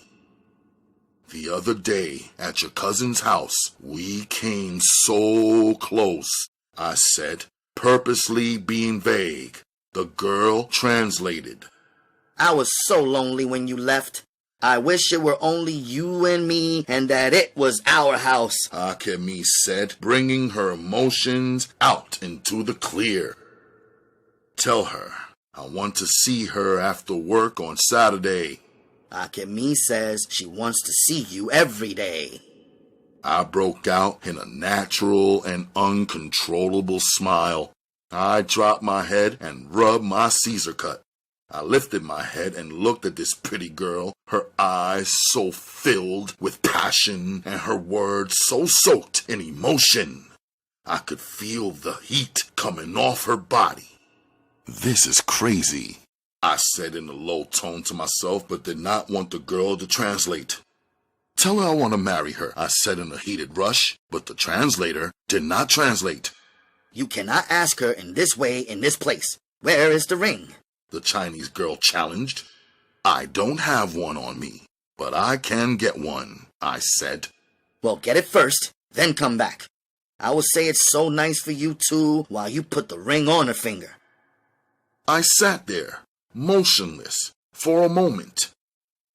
The other day at your cousin's house, we came so close, I said, purposely being vague. The girl translated. I was so lonely when you left. I wish it were only you and me and that it was our house, Akemi said, bringing her emotions out into the clear. Tell her I want to see her after work on Saturday. Akemi says she wants to see you every day. I broke out in a natural and uncontrollable smile. I dropped my head and rubbed my Caesar cut. I lifted my head and looked at this pretty girl, her eyes so filled with passion and her words so soaked in emotion. I could feel the heat coming off her body. This is crazy, I said in a low tone to myself, but did not want the girl to translate. Tell her I want to marry her, I said in a heated rush, but the translator did not translate. You cannot ask her in this way in this place. Where is the ring? The Chinese girl challenged. I don't have one on me, but I can get one, I said. Well, get it first, then come back. I will say it's so nice for you too while you put the ring on her finger. I sat there, motionless, for a moment.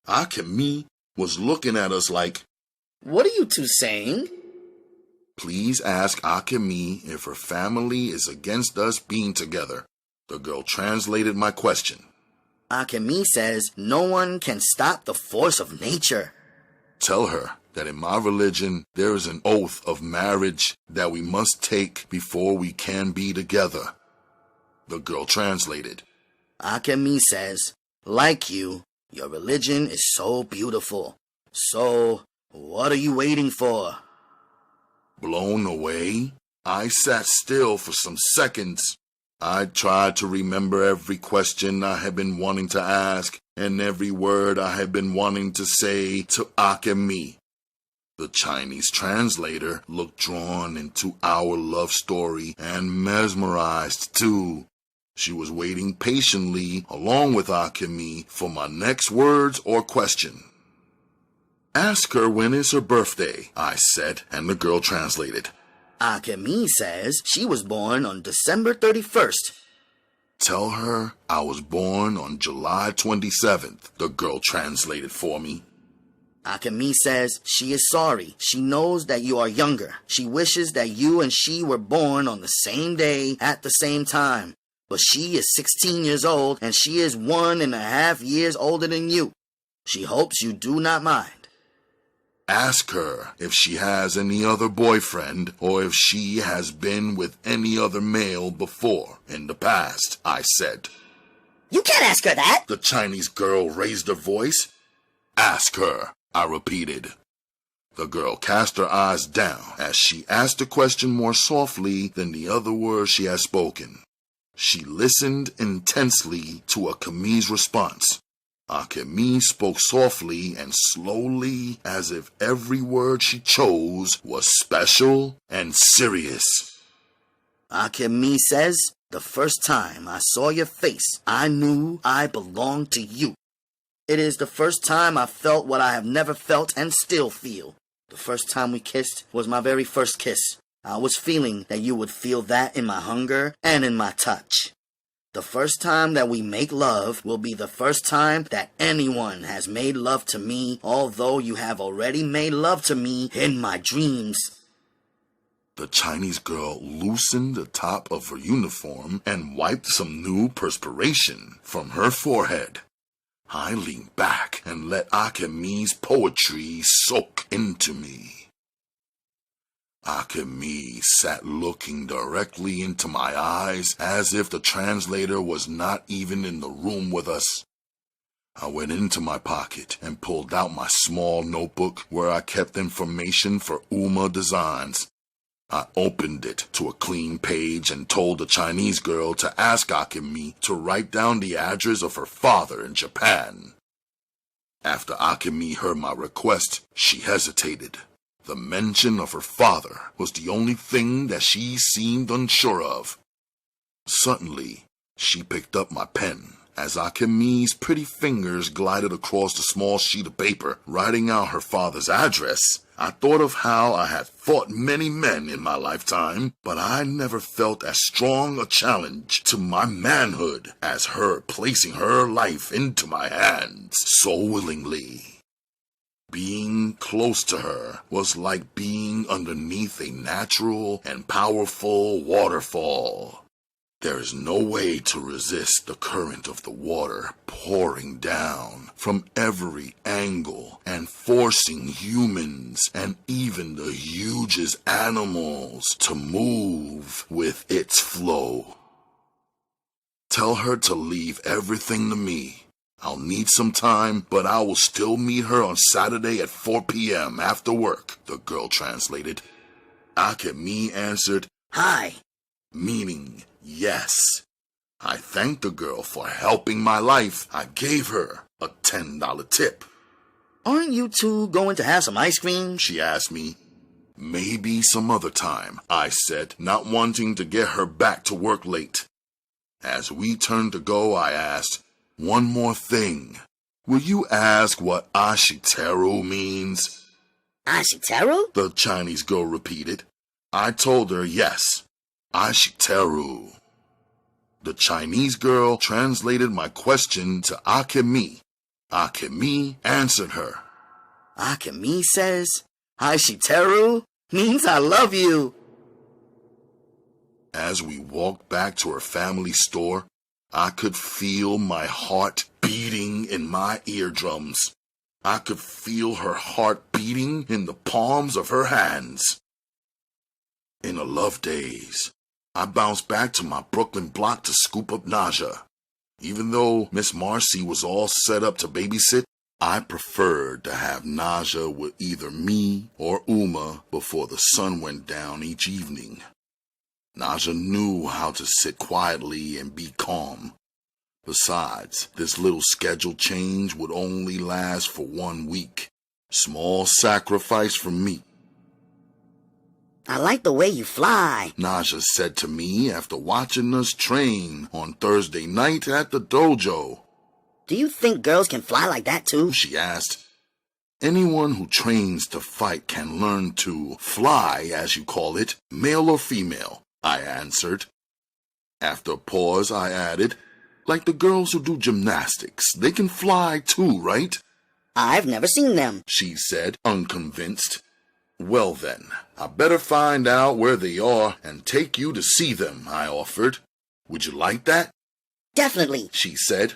Akemi was looking at us like, What are you two saying? Please ask Akemi if her family is against us being together. The girl translated my question. Akemi says no one can stop the force of nature. Tell her that in my religion there is an oath of marriage that we must take before we can be together. The girl translated. Akemi says, like you, your religion is so beautiful. So, what are you waiting for? Blown away, I sat still for some seconds. I tried to remember every question I had been wanting to ask and every word I had been wanting to say to Akemi. The Chinese translator looked drawn into our love story and mesmerized too. She was waiting patiently along with Akemi for my next words or question. Ask her when is her birthday, I said, and the girl translated. Akemi says she was born on December 31st. Tell her I was born on July 27th, the girl translated for me. Akemi says she is sorry. She knows that you are younger. She wishes that you and she were born on the same day at the same time. But she is 16 years old and she is 1.5 years older than you. She hopes you do not mind. Ask her if she has any other boyfriend or if she has been with any other male before in the past, I said. You can't ask her that. The Chinese girl raised her voice. Ask her, I repeated. The girl cast her eyes down as she asked the question more softly than the other words she had spoken. She listened intensely to Akemi's response. Akemi spoke softly and slowly as if every word she chose was special and serious. Akemi says The first time I saw your face, I knew I belonged to you. It is the first time I felt what I have never felt and still feel. The first time we kissed was my very first kiss. I was feeling that you would feel that in my hunger and in my touch. The first time that we make love will be the first time that anyone has made love to me, although you have already made love to me in my dreams. The Chinese girl loosened the top of her uniform and wiped some new perspiration from her forehead. I leaned back and let Akemi's poetry soak into me. Akemi sat looking directly into my eyes as if the translator was not even in the room with us. I went into my pocket and pulled out my small notebook where I kept information for Uma designs. I opened it to a clean page and told the Chinese girl to ask Akemi to write down the address of her father in Japan. After Akemi heard my request, she hesitated. The mention of her father was the only thing that she seemed unsure of. Suddenly, she picked up my pen. As Akemi's pretty fingers glided across the small sheet of paper, writing out her father's address, I thought of how I had fought many men in my lifetime, but I never felt as strong a challenge to my manhood as her placing her life into my hands so willingly. Being close to her was like being underneath a natural and powerful waterfall. There is no way to resist the current of the water pouring down from every angle and forcing humans and even the hugest animals to move with its flow. Tell her to leave everything to me. I'll need some time, but I will still meet her on Saturday at 4 p.m. after work, the girl translated. Akemi answered, Hi, meaning yes. I thanked the girl for helping my life. I gave her a $10 tip. Aren't you two going to have some ice cream? She asked me. Maybe some other time, I said, not wanting to get her back to work late. As we turned to go, I asked, one more thing. Will you ask what Ashiteru means? Ashiteru? The Chinese girl repeated. I told her yes. Ashiteru. The Chinese girl translated my question to Akemi. Akemi answered her. Akemi says, Ashiteru means I love you. As we walked back to her family store, I could feel my heart beating in my eardrums. I could feel her heart beating in the palms of her hands. In a love daze, I bounced back to my Brooklyn block to scoop up Naja. Even though Miss Marcy was all set up to babysit, I preferred to have Naja with either me or Uma before the sun went down each evening. Naja knew how to sit quietly and be calm. Besides, this little schedule change would only last for 1 week. Small sacrifice from me. I like the way you fly, Naja said to me after watching us train on Thursday night at the dojo. Do you think girls can fly like that too? She asked. Anyone who trains to fight can learn to fly, as you call it, male or female, I answered. After a pause, I added, like the girls who do gymnastics, they can fly too, right? I've never seen them, she said, unconvinced. Well then, I better find out where they are and take you to see them, I offered. Would you like that? Definitely, she said.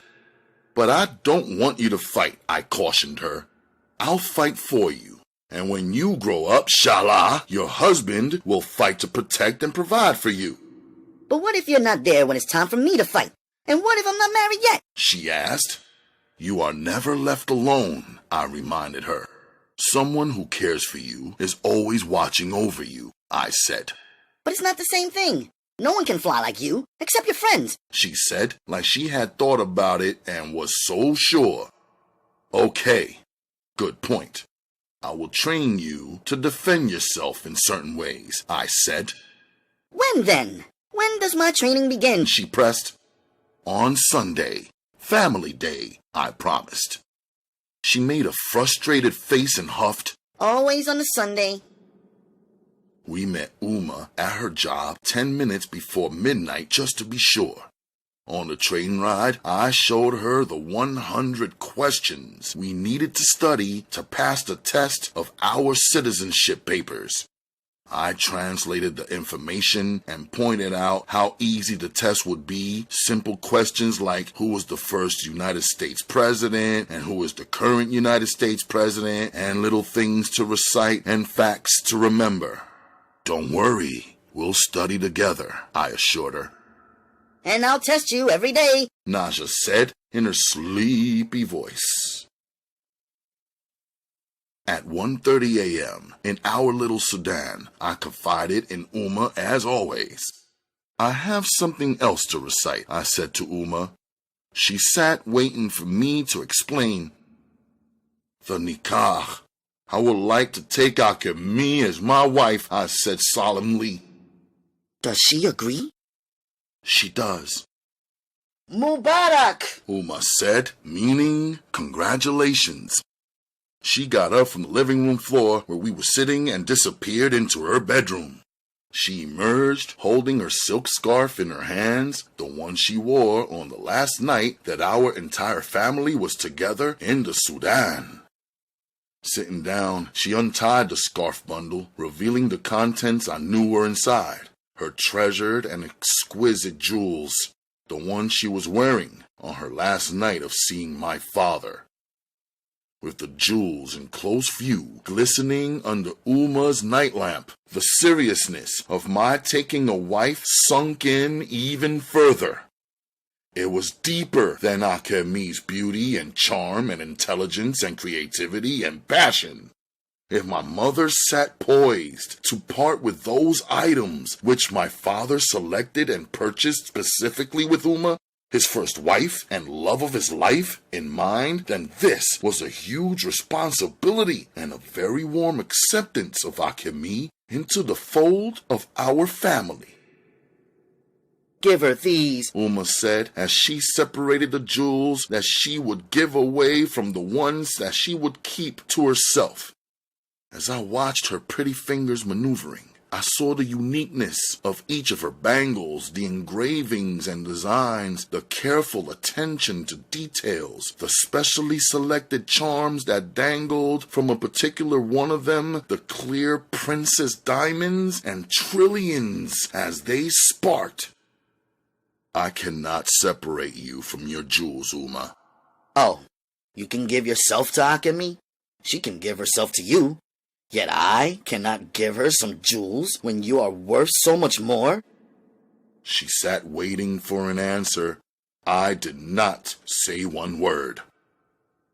But I don't want you to fight, I cautioned her. I'll fight for you. And when you grow up, Souljah, your husband will fight to protect and provide for you. But what if you're not there when it's time for me to fight? And what if I'm not married yet? She asked. You are never left alone, I reminded her. Someone who cares for you is always watching over you, I said. But it's not the same thing. No one can fly like you, except your friends, she said, like she had thought about it and was so sure. Okay, good point. I will train you to defend yourself in certain ways, I said. When then? When does my training begin? She pressed. On Sunday, Family Day, I promised. She made a frustrated face and huffed. Always on a Sunday. We met Uma at her job 10 minutes before midnight just to be sure. On the train ride, I showed her the 100 questions we needed to study to pass the test of our citizenship papers. I translated the information and pointed out how easy the test would be. Simple questions like who was the first United States president and who is the current United States president, and little things to recite and facts to remember. Don't worry, we'll study together, I assured her. And I'll test you every day, Naja said in her sleepy voice. At 1:30 a.m. in our little Sudan, I confided in Uma as always. I have something else to recite, I said to Uma. She sat waiting for me to explain. The nikah. I would like to take Akemi as my wife, I said solemnly. Does she agree? She does. Mubarak! Uma said, meaning congratulations. She got up from the living room floor where we were sitting and disappeared into her bedroom. She emerged holding her silk scarf in her hands, the one she wore on the last night that our entire family was together in the Sudan. Sitting down, she untied the scarf bundle, revealing the contents I knew were inside. Her treasured and exquisite jewels, the one she was wearing on her last night of seeing my father. With the jewels in close view, glistening under Uma's night lamp, the seriousness of my taking a wife sunk in even further. It was deeper than Akemi's beauty and charm and intelligence and creativity and passion. If my mother sat poised to part with those items which my father selected and purchased specifically with Uma, his first wife and love of his life, in mind, then this was a huge responsibility and a very warm acceptance of Akemi into the fold of our family. Give her these, Uma said as she separated the jewels that she would give away from the ones that she would keep to herself. As I watched her pretty fingers maneuvering, I saw the uniqueness of each of her bangles, the engravings and designs, the careful attention to details, the specially selected charms that dangled from a particular one of them, the clear princess diamonds, and trillions as they sparked. I cannot separate you from your jewels, Uma. Oh, you can give yourself to Akemi? She can give herself to you. Yet I cannot give her some jewels when you are worth so much more? She sat waiting for an answer. I did not say one word.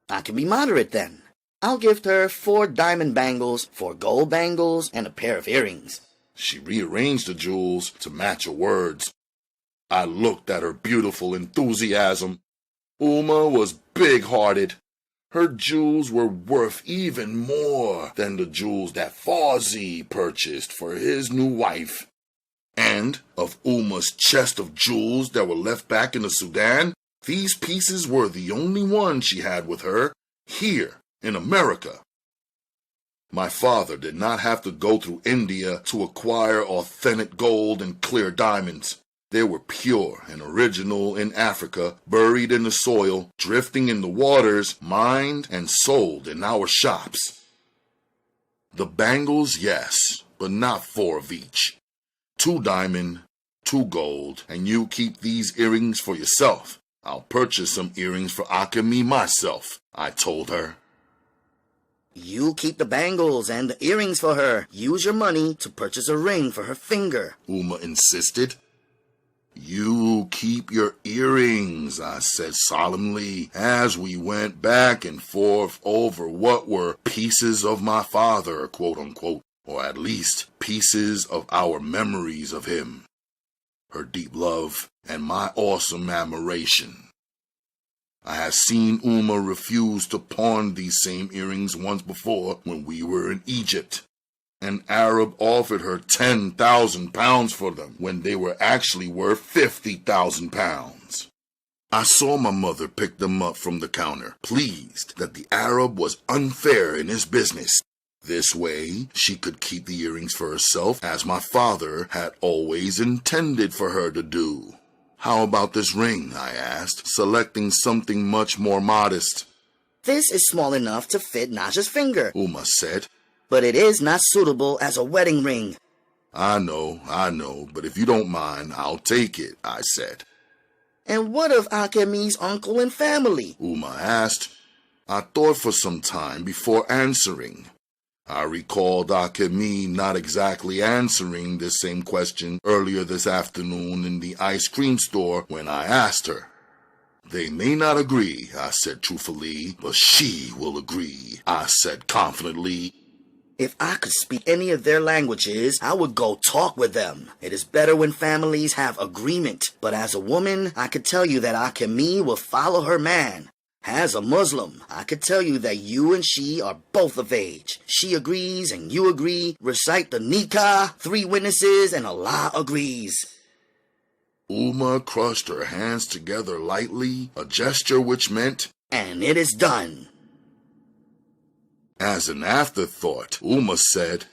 I can be moderate then. I'll gift her 4 diamond bangles, 4 gold bangles, and a pair of earrings. She rearranged the jewels to match her words. I looked at her beautiful enthusiasm. Uma was big-hearted. Her jewels were worth even more than the jewels that Fawzi purchased for his new wife. And of Uma's chest of jewels that were left back in the Sudan, these pieces were the only ones she had with her here in America. My father did not have to go through India to acquire authentic gold and clear diamonds. They were pure and original in Africa, buried in the soil, drifting in the waters, mined and sold in our shops. The bangles, yes, but not 4 of each. 2 diamond, 2 gold, and you keep these earrings for yourself. I'll purchase some earrings for Akemi myself, I told her. You keep the bangles and the earrings for her. Use your money to purchase a ring for her finger, Uma insisted. You keep your earrings, I said solemnly, as we went back and forth over what were pieces of my father, quote-unquote, or at least pieces of our memories of him, her deep love, and my awesome admiration. I had seen Uma refuse to pawn these same earrings once before when we were in Egypt. An Arab offered her 10,000 pounds for them when they were actually worth 50,000 pounds. I saw my mother pick them up from the counter, pleased that the Arab was unfair in his business. This way, she could keep the earrings for herself, as my father had always intended for her to do. How about this ring, I asked, selecting something much more modest. This is small enough to fit Naja's finger, Uma said. but it is not suitable as a wedding ring. I know, but if you don't mind, I'll take it, I said. And what of Akemi's uncle and family? Uma asked. I thought for some time before answering. I recalled Akemi not exactly answering this same question earlier this afternoon in the ice cream store when I asked her. They may not agree, I said truthfully, but she will agree, I said confidently. If I could speak any of their languages, I would go talk with them. It is better when families have agreement. But as a woman, I could tell you that Akemi will follow her man. As a Muslim, I could tell you that you and she are both of age. She agrees and you agree. Recite the nikah, 3 witnesses, and Allah agrees. Uma crushed her hands together lightly, a gesture which meant, And it is done. As an afterthought, Uma said,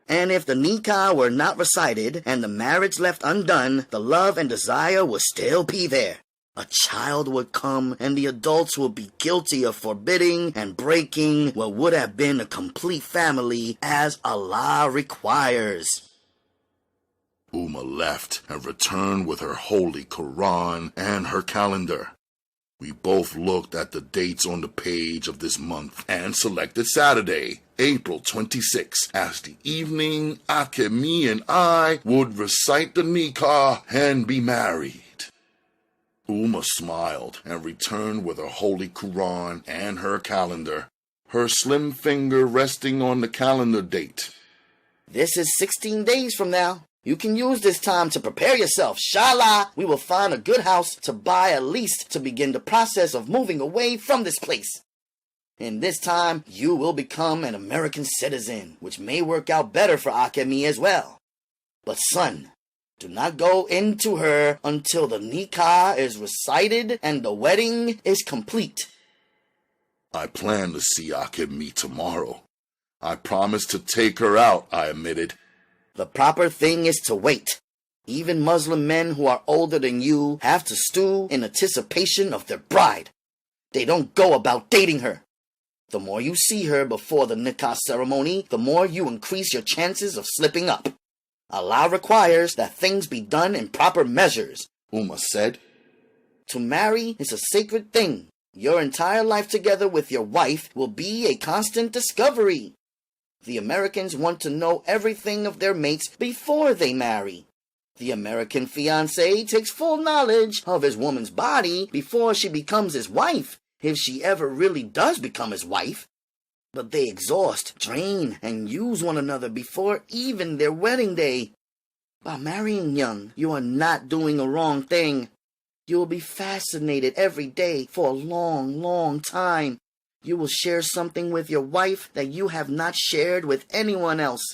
And if the nikah were not recited and the marriage left undone, the love and desire would still be there. A child would come, and the adults would be guilty of forbidding and breaking what would have been a complete family as Allah requires. Uma left and returned with her holy Quran and her calendar. We both looked at the dates on the page of this month and selected Saturday, April 26, as the evening Akemi and I would recite the nikah and be married. Uma smiled and returned with her holy Quran and her calendar, her slim finger resting on the calendar date. This is 16 days from now. You can use this time to prepare yourself. Inshallah, we will find a good house to buy at least to begin the process of moving away from this place. In this time, you will become an American citizen, which may work out better for Akemi as well. But son, do not go into her until the nikah is recited and the wedding is complete. I plan to see Akemi tomorrow. I promised to take her out, I admitted. The proper thing is to wait. Even Muslim men who are older than you have to stew in anticipation of their bride. They don't go about dating her. The more you see her before the nikah ceremony, the more you increase your chances of slipping up. Allah requires that things be done in proper measures, Uma said. To marry is a sacred thing. Your entire life together with your wife will be a constant discovery. The Americans want to know everything of their mates before they marry. The American fiancé takes full knowledge of his woman's body before she becomes his wife, if she ever really does become his wife. But they exhaust, drain, and use one another before even their wedding day. By marrying young, you are not doing a wrong thing. You will be fascinated every day for a long, long time. You will share something with your wife that you have not shared with anyone else.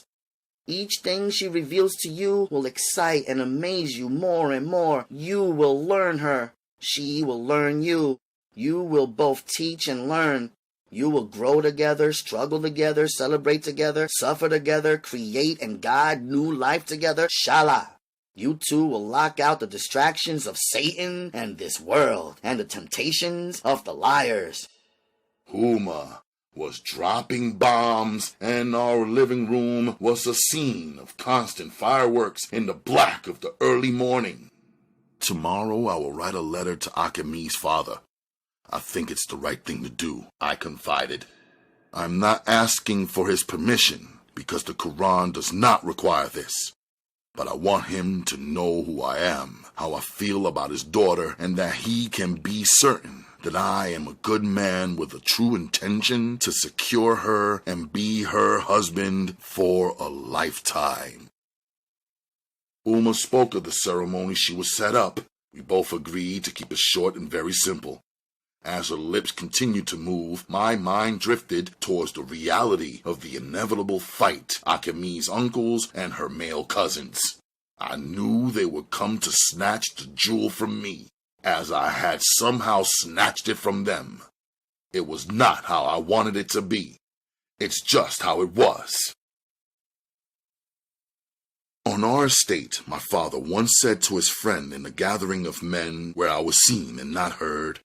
Each thing she reveals to you will excite and amaze you more and more. You will learn her. She will learn you. You will both teach and learn. You will grow together, struggle together, celebrate together, suffer together, create and guide new life together. Inshallah. You two will lock out the distractions of Satan and this world and the temptations of the liars. Uma was dropping bombs, and our living room was a scene of constant fireworks in the black of the early morning. Tomorrow I will write a letter to Akemi's father. I think it's the right thing to do, I confided. I'm not asking for his permission, because the Quran does not require this. But I want him to know who I am, how I feel about his daughter, and that he can be certain that I am a good man with a true intention to secure her and be her husband for a lifetime. Uma spoke of the ceremony she would set up. We both agreed to keep it short and very simple. As her lips continued to move, my mind drifted towards the reality of the inevitable fight, Akemi's uncles and her male cousins. I knew they would come to snatch the jewel from me, as I had somehow snatched it from them. It was not how I wanted it to be. It's just how it was. On our estate, my father once said to his friend in a gathering of men where I was seen and not heard,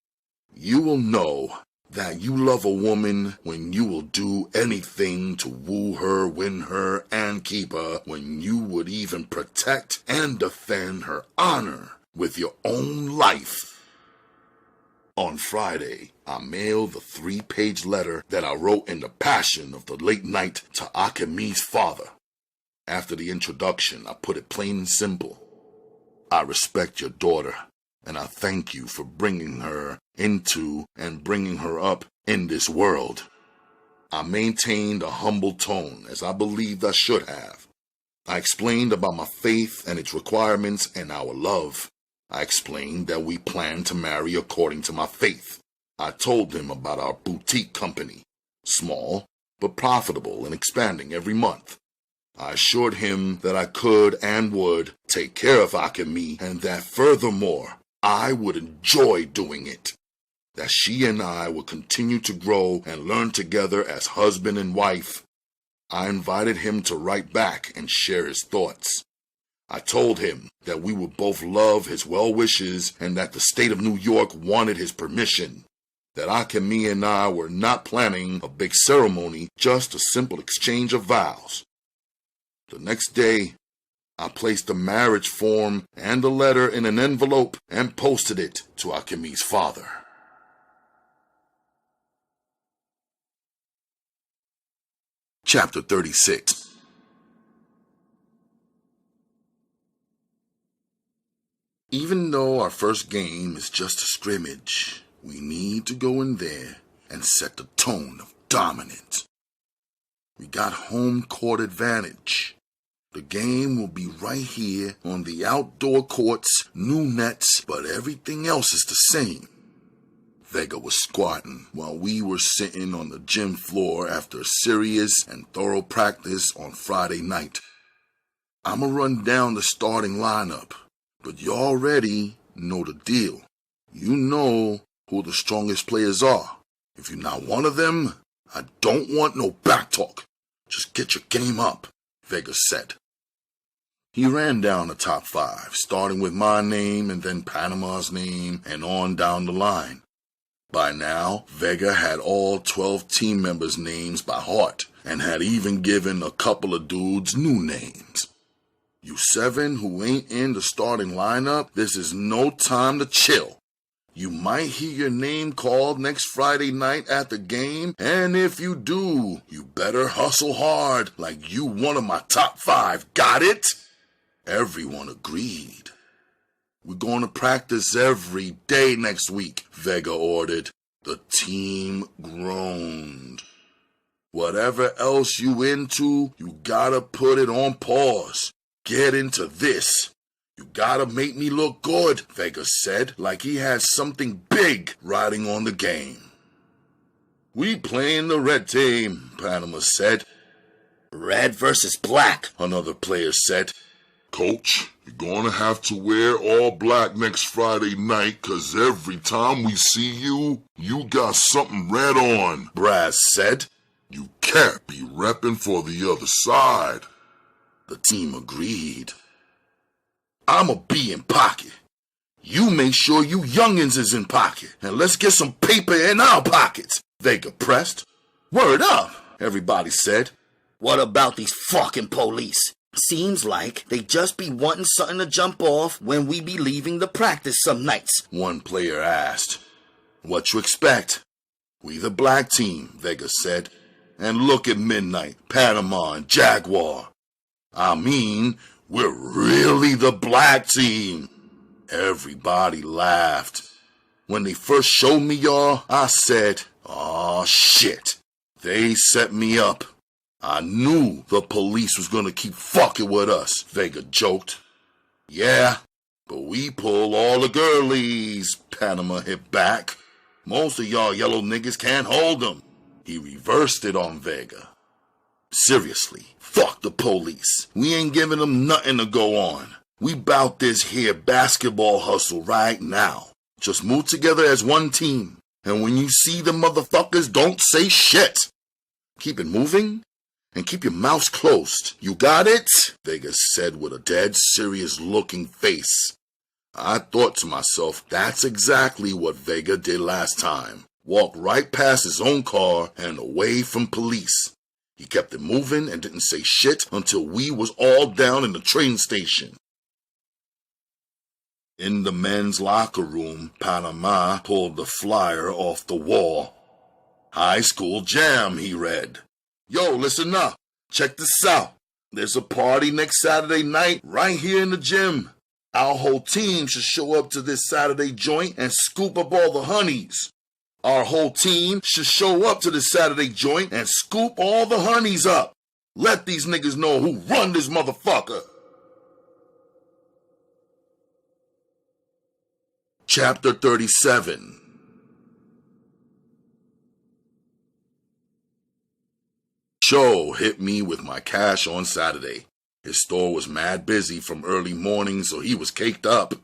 "You will know that you love a woman when you will do anything to woo her, win her, and keep her, when you would even protect and defend her honor with your own life." On Friday, I mailed the 3-page letter that I wrote in the passion of the late night to Akemi's father. After the introduction, I put it plain and simple. I respect your daughter, and I thank you for bringing her into and bringing her up in this world. I maintained a humble tone, as I believed I should have. I explained about my faith and its requirements and our love. I explained that we planned to marry according to my faith. I told him about our boutique company, small but profitable and expanding every month. I assured him that I could and would take care of Akemi, and that furthermore, I would enjoy doing it. That she and I would continue to grow and learn together as husband and wife. I invited him to write back and share his thoughts. I told him that we would both love his well wishes and that the state of New York wanted his permission. That Akemi and I were not planning a big ceremony, just a simple exchange of vows. The next day, I placed the marriage form and the letter in an envelope and posted it to Akemi's father. Chapter 36. Even though our first game is just a scrimmage, we need to go in there and set the tone of dominance. We got home court advantage. The game will be right here on the outdoor courts, new nets, but everything else is the same. Vega was squatting while we were sitting on the gym floor after a serious and thorough practice on Friday night. I'ma run down the starting lineup, but you already know the deal. You know who the strongest players are. If you're not one of them, I don't want no backtalk. Just get your game up, Vega said. He ran down the top 5, starting with my name and then Panama's name and on down the line. By now, Vega had all 12 team members' names by heart and had even given a couple of dudes new names. You 7 who ain't in the starting lineup, this is no time to chill. You might hear your name called next Friday night at the game, and if you do, you better hustle hard like you one of my top 5, got it? Everyone agreed. We're going to practice every day next week, Vega ordered. The team groaned. Whatever else you into, you gotta put it on pause. Get into this. You gotta make me look good, Vega said, like he had something big riding on the game. We playing the red team, Panama said. Red versus black, another player said. Coach, you're gonna have to wear all black next Friday night, 'cause every time we see you, you got something red on, Brass said. You can't be repping for the other side. The team agreed. I'ma be in pocket. You make sure you youngins is in pocket, and let's get some paper in our pockets, Vega pressed. Word up, everybody said. What about these fucking police? Seems like they just be wanting something to jump off when we be leaving the practice some nights, one player asked. What you expect? We the black team, Vega said. And look at Midnight, Panama, and Jaguar. I mean, we're really the black team. Everybody laughed. When they first showed me y'all, I said, aw shit. They set me up. I knew the police was gonna keep fucking with us, Vega joked. Yeah, but we pull all the girlies, Panama hit back. Most of y'all yellow niggas can't hold 'em. He reversed it on Vega. Seriously, fuck the police. We ain't giving them nothing to go on. We bout this here basketball hustle right now. Just move together as one team. And when you see the motherfuckers, don't say shit. Keep it moving and keep your mouths closed. You got it? Vega said with a dead serious looking face. I thought to myself, that's exactly what Vega did last time. Walked right past his own car and away from police. He kept it moving and didn't say shit until we was all down in the train station. In the men's locker room, Panama pulled the flyer off the wall. High school jam, he read. Yo, listen up. Check this out. There's a party next Saturday night right here in the gym. Our whole team should show up to this Saturday joint and scoop up all the honeys. Our whole team should show up to this Saturday joint and scoop all the honeys up. Let these niggas know who run this motherfucker. Chapter 37. Cho hit me with my cash on Saturday. His store was mad busy from early morning, so he was caked up.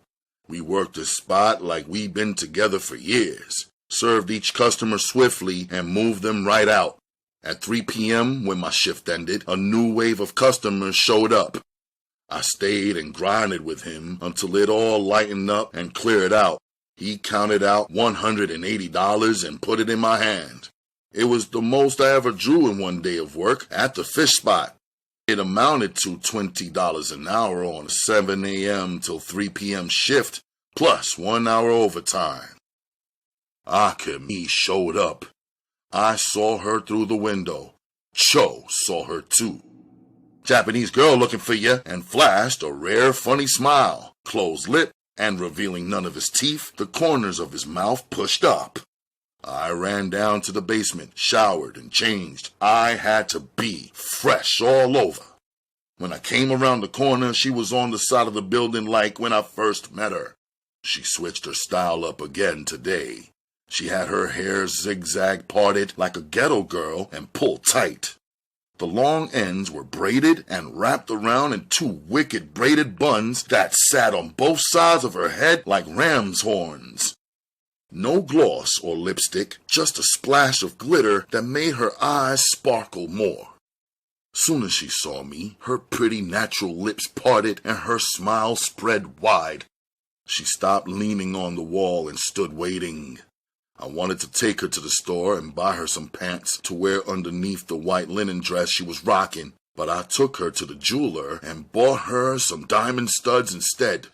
We worked the spot like we'd been together for years. Served each customer swiftly and moved them right out. At 3 p.m., when my shift ended, a new wave of customers showed up. I stayed and grinded with him until it all lightened up and cleared out. He counted out $180 and put it in my hand. It was the most I ever drew in one day of work at the fish spot. It amounted to $20 an hour on a 7 a.m. till 3 p.m. shift, plus 1 hour overtime. Akemi showed up. I saw her through the window. Cho saw her too. Japanese girl looking for you, and flashed a rare funny smile, closed lip, and revealing none of his teeth, the corners of his mouth pushed up. I ran down to the basement, showered and changed. I had to be fresh all over. When I came around the corner, she was on the side of the building like when I first met her. She switched her style up again today. She had her hair zigzag parted like a ghetto girl and pulled tight. The long ends were braided and wrapped around in two wicked braided buns that sat on both sides of her head like ram's horns. No gloss or lipstick, just a splash of glitter that made her eyes sparkle more. Soon as she saw me, her pretty natural lips parted and her smile spread wide. She stopped leaning on the wall and stood waiting. I wanted to take her to the store and buy her some pants to wear underneath the white linen dress she was rocking, but I took her to the jeweler and bought her some diamond studs instead.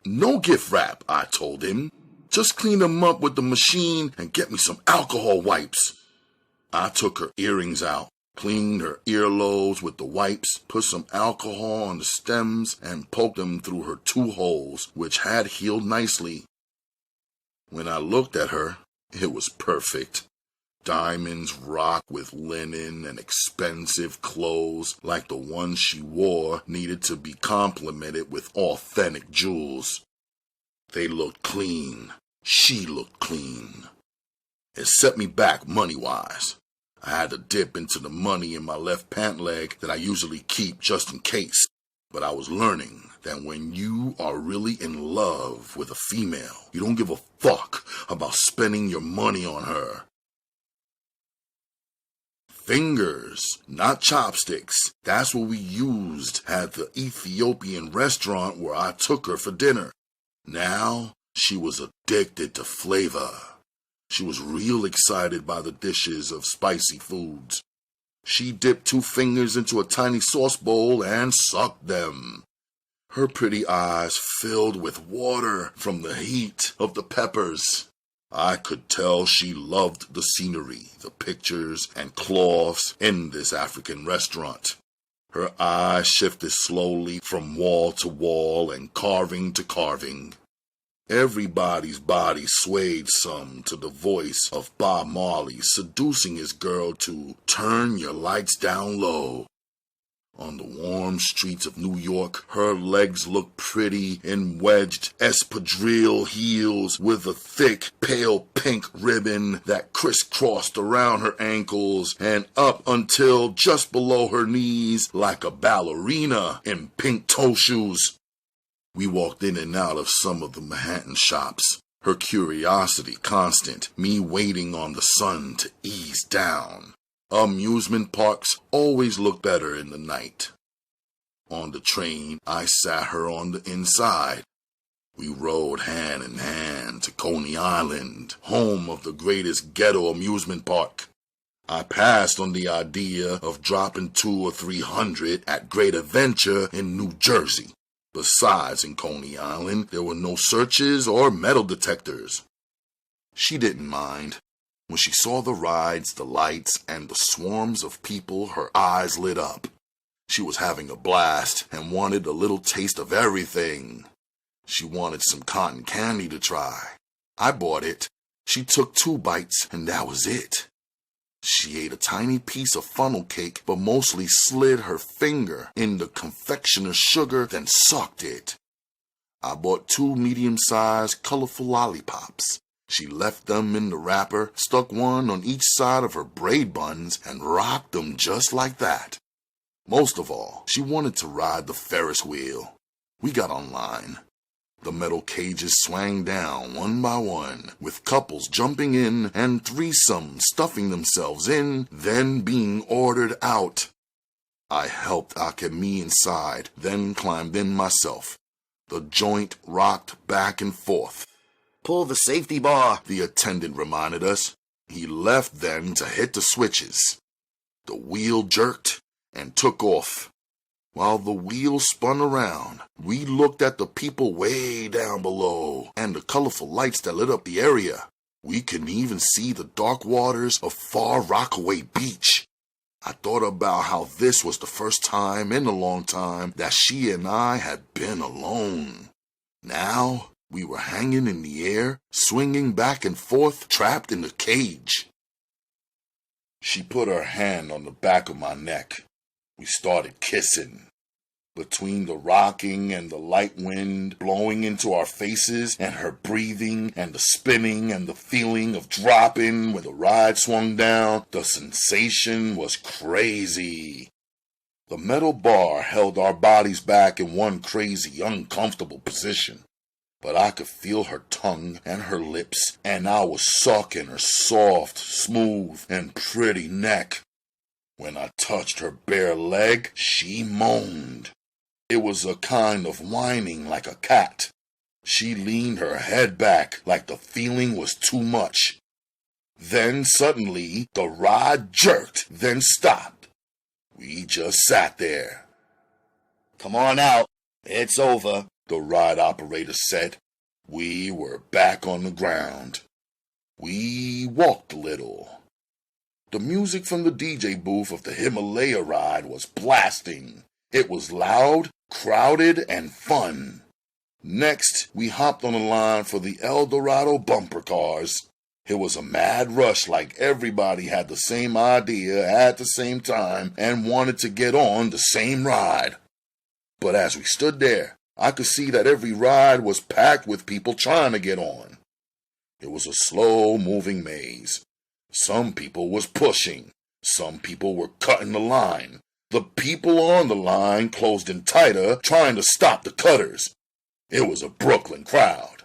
No gift wrap, I told him. Just clean them up with the machine and get me some alcohol wipes. I took her earrings out, cleaned her earlobes with the wipes, put some alcohol on the stems, and poked them through her 2 holes, which had healed nicely. When I looked at her, it was perfect. Diamonds rocked with linen and expensive clothes like the ones she wore needed to be complemented with authentic jewels. They looked clean. She looked clean. It set me back money-wise. I had to dip into the money in my left pant leg that I usually keep just in case. But I was learning that when you are really in love with a female, you don't give a fuck about spending your money on her. Fingers, not chopsticks. That's what we used at the Ethiopian restaurant where I took her for dinner. Now, she was addicted to flavor. She was real excited by the dishes of spicy foods. She dipped 2 fingers into a tiny sauce bowl and sucked them. Her pretty eyes filled with water from the heat of the peppers. I could tell she loved the scenery, the pictures, and cloths in this African restaurant. Her eyes shifted slowly from wall to wall and carving to carving. Everybody's body swayed some to the voice of Bob Marley seducing his girl to turn your lights down low. On the warm streets of New York, her legs looked pretty in wedged espadrille heels with a thick, pale pink ribbon that crisscrossed around her ankles and up until just below her knees like a ballerina in pink toe shoes. We walked in and out of some of the Manhattan shops, her curiosity constant, me waiting on the sun to ease down. Amusement parks always look better in the night. On the train, I sat her on the inside. We rode hand in hand to Coney Island, home of the greatest ghetto amusement park. I passed on the idea of dropping 200 or 300 at Great Adventure in New Jersey. Besides, in Coney Island, there were no searches or metal detectors. She didn't mind. When she saw the rides, the lights, and the swarms of people, her eyes lit up. She was having a blast and wanted a little taste of everything. She wanted some cotton candy to try. I bought it. She took 2 bites, and that was it. She ate a tiny piece of funnel cake, but mostly slid her finger in the confectioner's sugar, then sucked it. I bought 2 medium-sized, colorful lollipops. She left them in the wrapper, stuck one on each side of her braid buns, and rocked them just like that. Most of all, she wanted to ride the Ferris wheel. We got online. The metal cages swang down one by one, with couples jumping in and threesomes stuffing themselves in, then being ordered out. I helped Akemi inside, then climbed in myself. The joint rocked back and forth. "Pull the safety bar," the attendant reminded us. He left then to hit the switches. The wheel jerked and took off. While the wheel spun around, we looked at the people way down below and the colorful lights that lit up the area. We could even see the dark waters of Far Rockaway Beach. I thought about how this was the first time in a long time that she and I had been alone. Now, we were hanging in the air, swinging back and forth, trapped in the cage. She put her hand on the back of my neck. We started kissing. Between the rocking and the light wind blowing into our faces and her breathing and the spinning and the feeling of dropping when the ride swung down, the sensation was crazy. The metal bar held our bodies back in one crazy, uncomfortable position. But I could feel her tongue and her lips, and I was sucking her soft, smooth, and pretty neck. When I touched her bare leg, she moaned. It was a kind of whining like a cat. She leaned her head back like the feeling was too much. Then suddenly, the ride jerked, then stopped. We just sat there. "Come on out. It's over," the ride operator said. We were back on the ground. We walked a little. The music from the DJ booth of the Himalaya ride was blasting. It was loud, crowded, and fun. Next, we hopped on a line for the El Dorado bumper cars. It was a mad rush, like everybody had the same idea at the same time and wanted to get on the same ride. But as we stood there, I could see that every ride was packed with people trying to get on. It was a slow-moving maze. Some people was pushing. Some people were cutting the line. The people on the line closed in tighter, trying to stop the cutters. It was a Brooklyn crowd.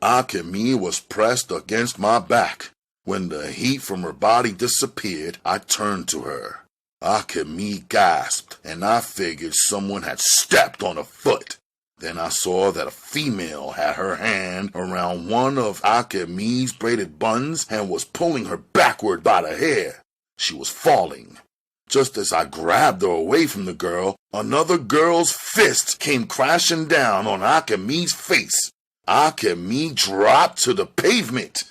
Akemi was pressed against my back. When the heat from her body disappeared, I turned to her. Akemi gasped, and I figured someone had stepped on her foot. Then I saw that a female had her hand around one of Akemi's braided buns and was pulling her backward by the hair. She was falling. Just as I grabbed her away from the girl, another girl's fist came crashing down on Akemi's face. Akemi dropped to the pavement.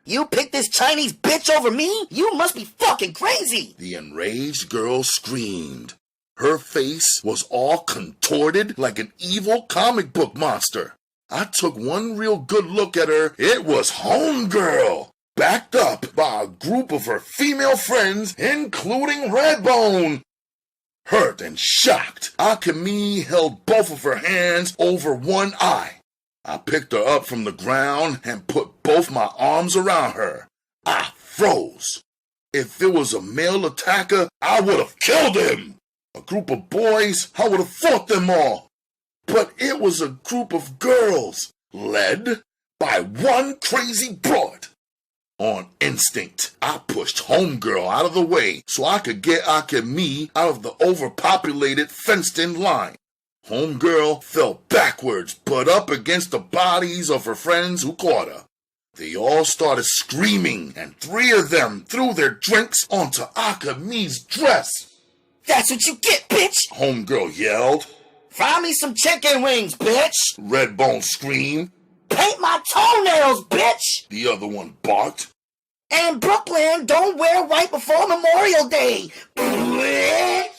"You picked this Chinese bitch over me? You must be fucking crazy!" The enraged girl screamed. Her face was all contorted like an evil comic book monster. I took one real good look at her. It was Homegirl, backed up by a group of her female friends, including Redbone. Hurt and shocked, Akemi held both of her hands over one eye. I picked her up from the ground and put both my arms around her. I froze. If it was a male attacker, I would have killed him. A group of boys, I would have fought them all. But it was a group of girls, led by one crazy broad. On instinct, I pushed homegirl out of the way so I could get Akemi out of the overpopulated fenced-in line. Homegirl fell backwards but up against the bodies of her friends who caught her. They all started screaming, and 3 of them threw their drinks onto Akemi's dress. That's what you get, bitch! Homegirl yelled. Fry me some chicken wings, bitch! Redbone screamed. Paint my toenails, bitch! The other one barked. And Brooklyn, don't wear white before Memorial Day, bitch!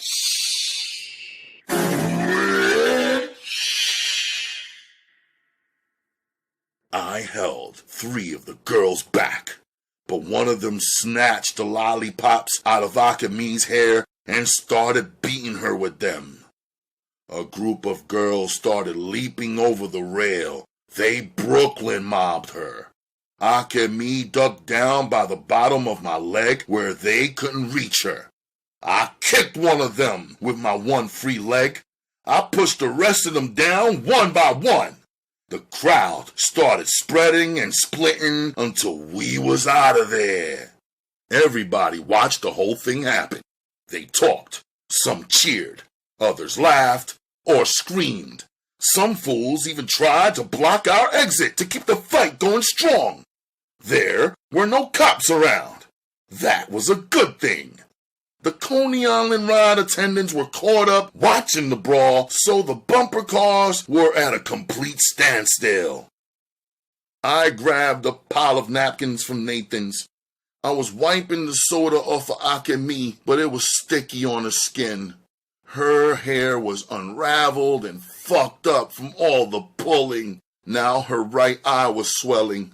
I held 3 of the girls back, but one of them snatched the lollipops out of Akemi's hair and started beating her with them. A group of girls started leaping over the rail. They Brooklyn mobbed her. Akemi ducked down by the bottom of my leg where they couldn't reach her. I kicked one of them with my one free leg. I pushed the rest of them down one by one. The crowd started spreading and splitting until we was out of there. Everybody watched the whole thing happen. They talked. Some cheered. Others laughed or screamed. Some fools even tried to block our exit to keep the fight going strong. There were no cops around. That was a good thing. The Coney Island ride attendants were caught up watching the brawl, so the bumper cars were at a complete standstill. I grabbed a pile of napkins from Nathan's. I was wiping the soda off of Akemi, but it was sticky on her skin. Her hair was unraveled and fucked up from all the pulling. Now her right eye was swelling.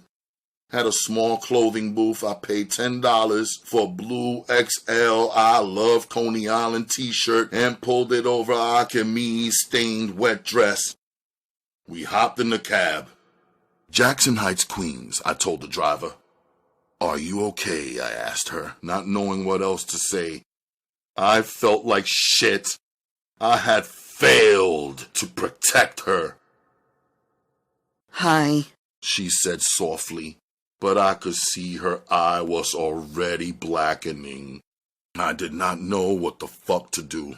At a small clothing booth, I paid $10 for a blue XL I Love Coney Island t-shirt and pulled it over Akemi's stained wet dress. We hopped in the cab. Jackson Heights, Queens, I told the driver. Are you okay? I asked her, not knowing what else to say. I felt like shit. I had failed to protect her. Hi, she said softly. But I could see her eye was already blackening. I did not know what the fuck to do.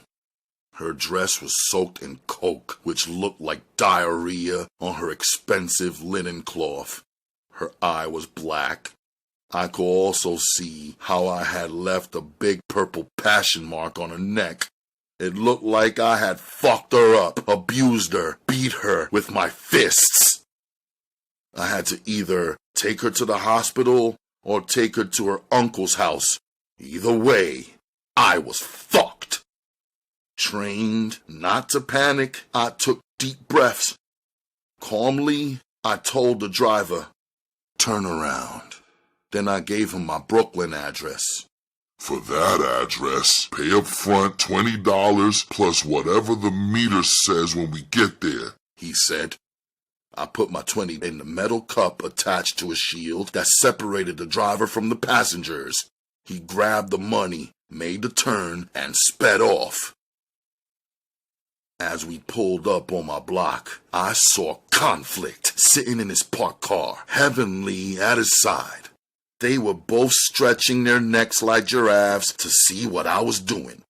Her dress was soaked in coke, which looked like diarrhea on her expensive linen cloth. Her eye was black. I could also see how I had left a big purple passion mark on her neck. It looked like I had fucked her up, abused her, beat her with my fists. I had to either take her to the hospital or take her to her uncle's house. Either way, I was fucked. Trained not to panic, I took deep breaths. Calmly, I told the driver, turn around. Then I gave him my Brooklyn address. For that address, pay up front $20 plus whatever the meter says when we get there, he said. I put my 20 in the metal cup attached to a shield that separated the driver from the passengers. He grabbed the money, made the turn, and sped off. As we pulled up on my block, I saw Conflict sitting in his parked car, Heavenly at his side. They were both stretching their necks like giraffes to see what I was doing.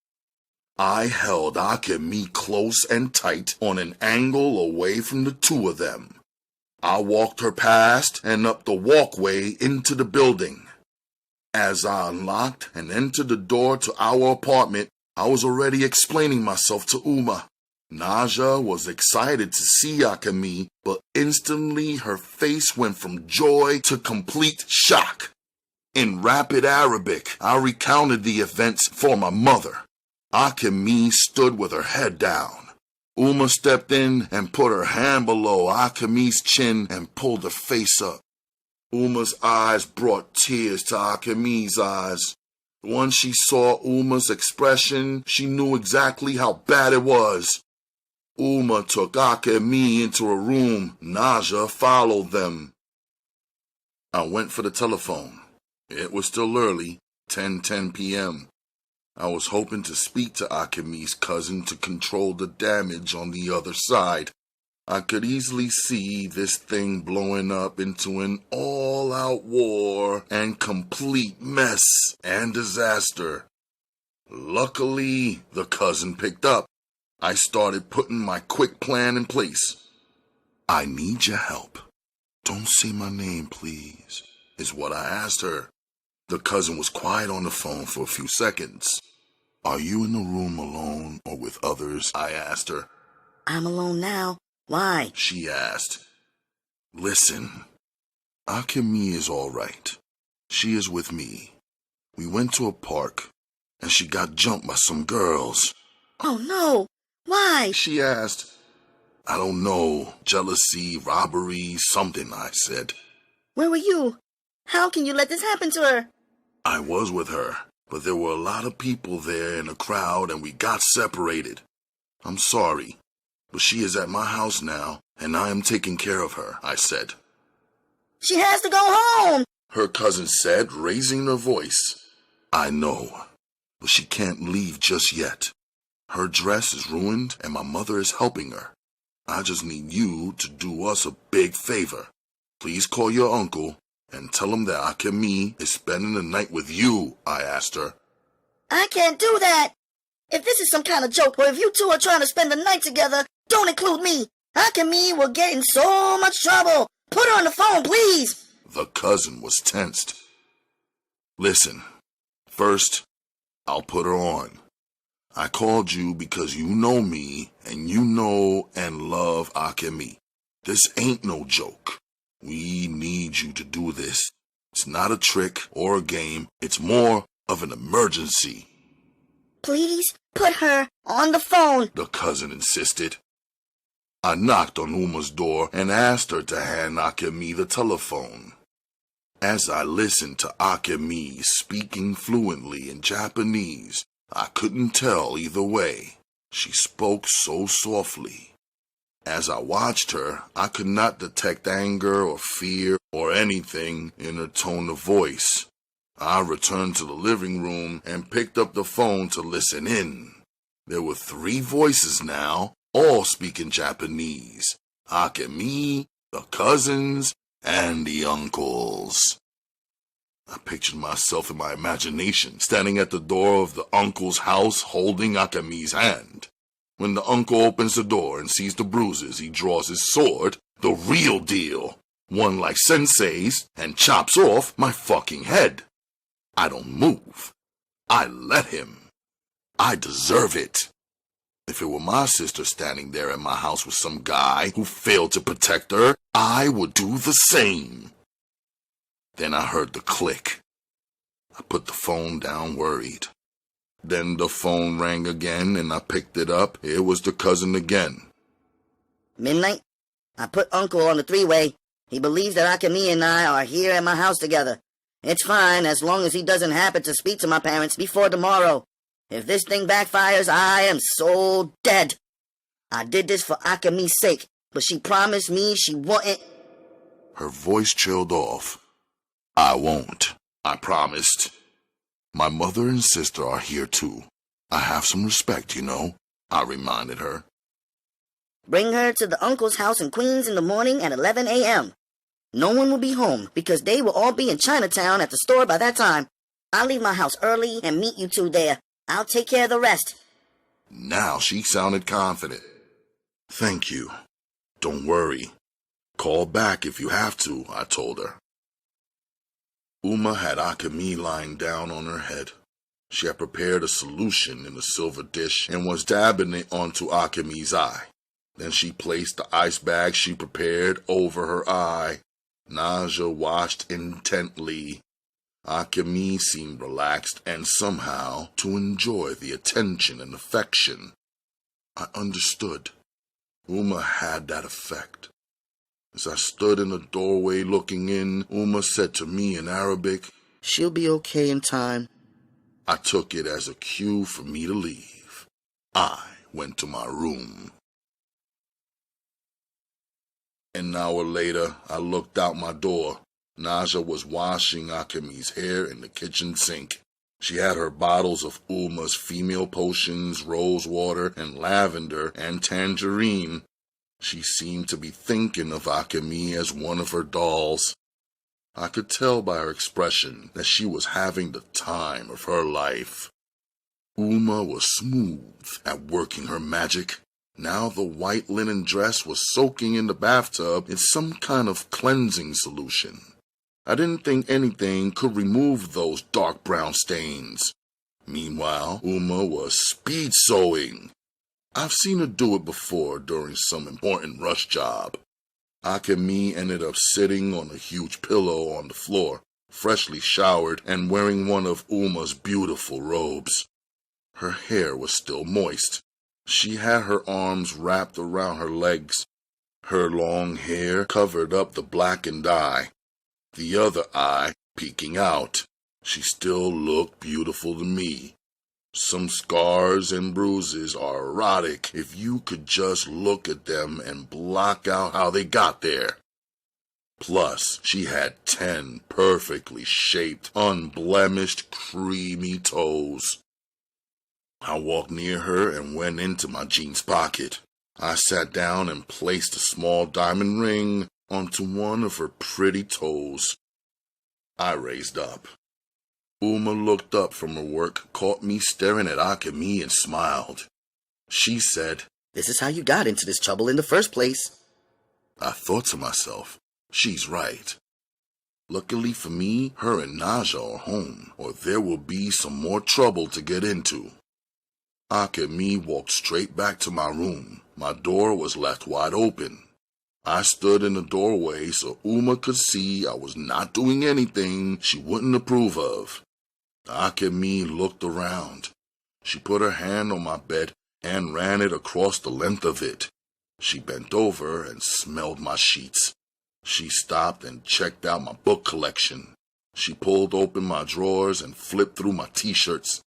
I held Akemi close and tight on an angle away from the 2 of them. I walked her past and up the walkway into the building. As I unlocked and entered the door to our apartment, I was already explaining myself to Uma. Naja was excited to see Akemi, but instantly her face went from joy to complete shock. In rapid Arabic, I recounted the events for my mother. Akemi stood with her head down. Uma stepped in and put her hand below Akemi's chin and pulled her face up. Uma's eyes brought tears to Akemi's eyes. Once she saw Uma's expression, she knew exactly how bad it was. Uma took Aka and me into a room. Naja followed them. I went for the telephone. It was still early, 10:10 p.m. I was hoping to speak to Akemi's cousin to control the damage on the other side. I could easily see this thing blowing up into an all-out war and complete mess and disaster. Luckily, the cousin picked up. I started putting my quick plan in place. I need your help. Don't say my name, please, is what I asked her. The cousin was quiet on the phone for a few seconds. Are you in the room alone or with others? I asked her. I'm alone now. Why? She asked. Listen, Akemi is all right. She is with me. We went to a park, and she got jumped by some girls. Oh, no. Why? She asked. I don't know. Jealousy, robbery, something, I said. Where were you? How can you let this happen to her? I was with her, but there were a lot of people there in the crowd, and we got separated. I'm sorry, but she is at my house now, and I am taking care of her, I said. She has to go home, her cousin said, raising her voice. I know, but she can't leave just yet. Her dress is ruined, and my mother is helping her. I just need you to do us a big favor. Please call your uncle and tell him that Akemi is spending the night with you, I asked her. I can't do that. If this is some kind of joke, or if you two are trying to spend the night together, don't include me. Akemi will get in so much trouble. Put her on the phone, please. The cousin was tensed. Listen, first, I'll put her on. I called you because you know me, and you know and love Akemi. This ain't no joke. We need you to do this. It's not a trick or a game. It's more of an emergency. Please put her on the phone, the cousin insisted. I knocked on Uma's door and asked her to hand Akemi the telephone. As I listened to Akemi speaking fluently in Japanese, I couldn't tell either way. She spoke so softly. As I watched her, I could not detect anger or fear or anything in her tone of voice. I returned to the living room and picked up the phone to listen in. There were 3 voices now, all speaking Japanese. Akemi, the cousins, and the uncles. I pictured myself in my imagination, standing at the door of the uncle's house holding Akemi's hand. When the uncle opens the door and sees the bruises, he draws his sword, the real deal, one like Sensei's, and chops off my fucking head. I don't move. I let him. I deserve it. If it were my sister standing there at my house with some guy who failed to protect her, I would do the same. Then I heard the click. I put the phone down, worried. Then the phone rang again, and I picked it up. It was the cousin again. Midnight? I put Uncle on the 3-way. He believes that Akemi and I are here at my house together. It's fine as long as he doesn't happen to speak to my parents before tomorrow. If this thing backfires, I am so dead. I did this for Akemi's sake, but she promised me she wouldn't. Her voice trailed off. I won't, I promised. My mother and sister are here too. I have some respect, you know, I reminded her. Bring her to the uncle's house in Queens in the morning at 11 a.m. No one will be home because they will all be in Chinatown at the store by that time. I'll leave my house early and meet you two there. I'll take care of the rest. Now she sounded confident. Thank you. Don't worry. Call back if you have to, I told her. Uma had Akemi lying down on her head. She had prepared a solution in a silver dish and was dabbing it onto Akemi's eye. Then she placed the ice bag she prepared over her eye. Naja watched intently. Akemi seemed relaxed and somehow to enjoy the attention and affection. I understood. Uma had that effect. As I stood in the doorway looking in, Uma said to me in Arabic, She'll be okay in time. I took it as a cue for me to leave. I went to my room. An hour later, I looked out my door. Naja was washing Akemi's hair in the kitchen sink. She had her bottles of Uma's female potions, rose water, and lavender, and tangerine. She seemed to be thinking of Akemi as one of her dolls. I could tell by her expression that she was having the time of her life. Uma was smooth at working her magic. Now the white linen dress was soaking in the bathtub in some kind of cleansing solution. I didn't think anything could remove those dark brown stains. Meanwhile, Uma was speed sewing. I've seen her do it before during some important rush job. Akemi ended up sitting on a huge pillow on the floor, freshly showered and wearing one of Uma's beautiful robes. Her hair was still moist. She had her arms wrapped around her legs. Her long hair covered up the blackened eye, the other eye peeking out. She still looked beautiful to me. Some scars and bruises are erotic if you could just look at them and block out how they got there. Plus, she had 10 perfectly shaped, unblemished, creamy toes. I walked near her and went into my jeans pocket. I sat down and placed a small diamond ring onto one of her pretty toes. I raised up. Uma looked up from her work, caught me staring at Akemi, and smiled. She said, "This is how you got into this trouble in the first place." I thought to myself, she's right. Luckily for me, her and Naja are home, or there will be some more trouble to get into. Akemi walked straight back to my room. My door was left wide open. I stood in the doorway so Uma could see I was not doing anything she wouldn't approve of. Akemi looked around. She put her hand on my bed and ran it across the length of it. She bent over and smelled my sheets. She stopped and checked out my book collection. She pulled open my drawers and flipped through my t-shirts.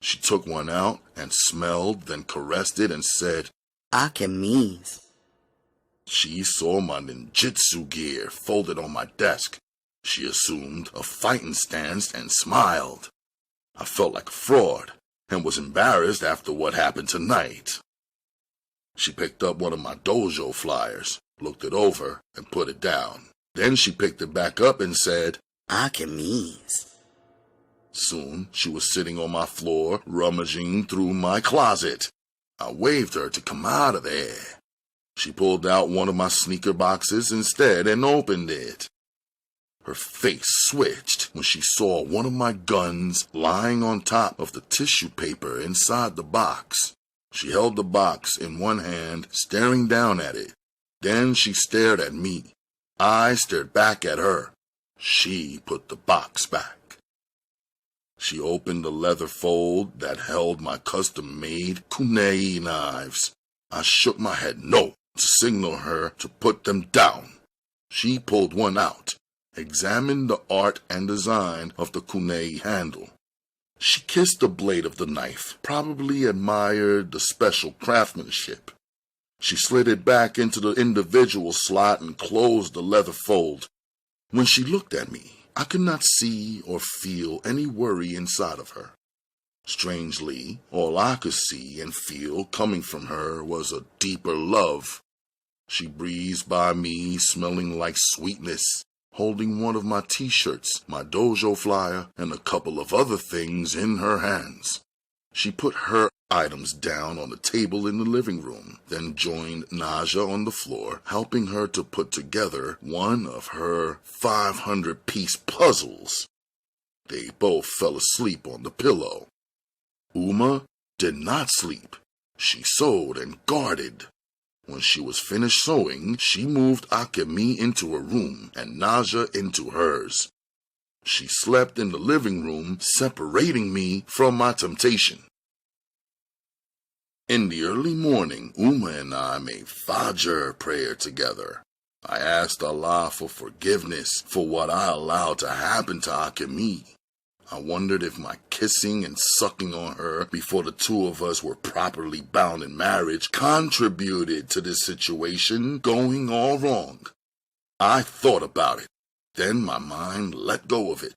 She took one out and smelled, then caressed it and said, "Akemi's." She saw my ninjutsu gear folded on my desk. She assumed a fighting stance and smiled. I felt like a fraud and was embarrassed after what happened tonight. She picked up one of my dojo flyers, looked it over, and put it down. Then she picked it back up and said, "Akemi's." Soon she was sitting on my floor, rummaging through my closet. I waved her to come out of there. She pulled out one of my sneaker boxes instead and opened it. Her face switched when she saw one of my guns lying on top of the tissue paper inside the box. She held the box in one hand, staring down at it. Then she stared at me. I stared back at her. She put the box back. She opened the leather fold that held my custom-made kunai knives. I shook my head no to signal her to put them down. She pulled one out, examined the art and design of the kunai handle. She kissed the blade of the knife, probably admired the special craftsmanship. She slid it back into the individual slot and closed the leather fold. When she looked at me, I could not see or feel any worry inside of her. Strangely, all I could see and feel coming from her was a deeper love. She breezed by me smelling like sweetness, holding one of my t-shirts, my dojo flyer, and a couple of other things in her hands. She put her items down on the table in the living room, then joined Naja on the floor, helping her to put together one of her 500-piece puzzles. They both fell asleep on the pillow. Uma did not sleep. She sewed and guarded. When she was finished sewing, she moved Akemi into her room and Naja into hers. She slept in the living room, separating me from my temptation. In the early morning, Uma and I made Fajr prayer together. I asked Allah for forgiveness for what I allowed to happen to Akemi. I wondered if my kissing and sucking on her before the two of us were properly bound in marriage contributed to this situation going all wrong. I thought about it. Then my mind let go of it.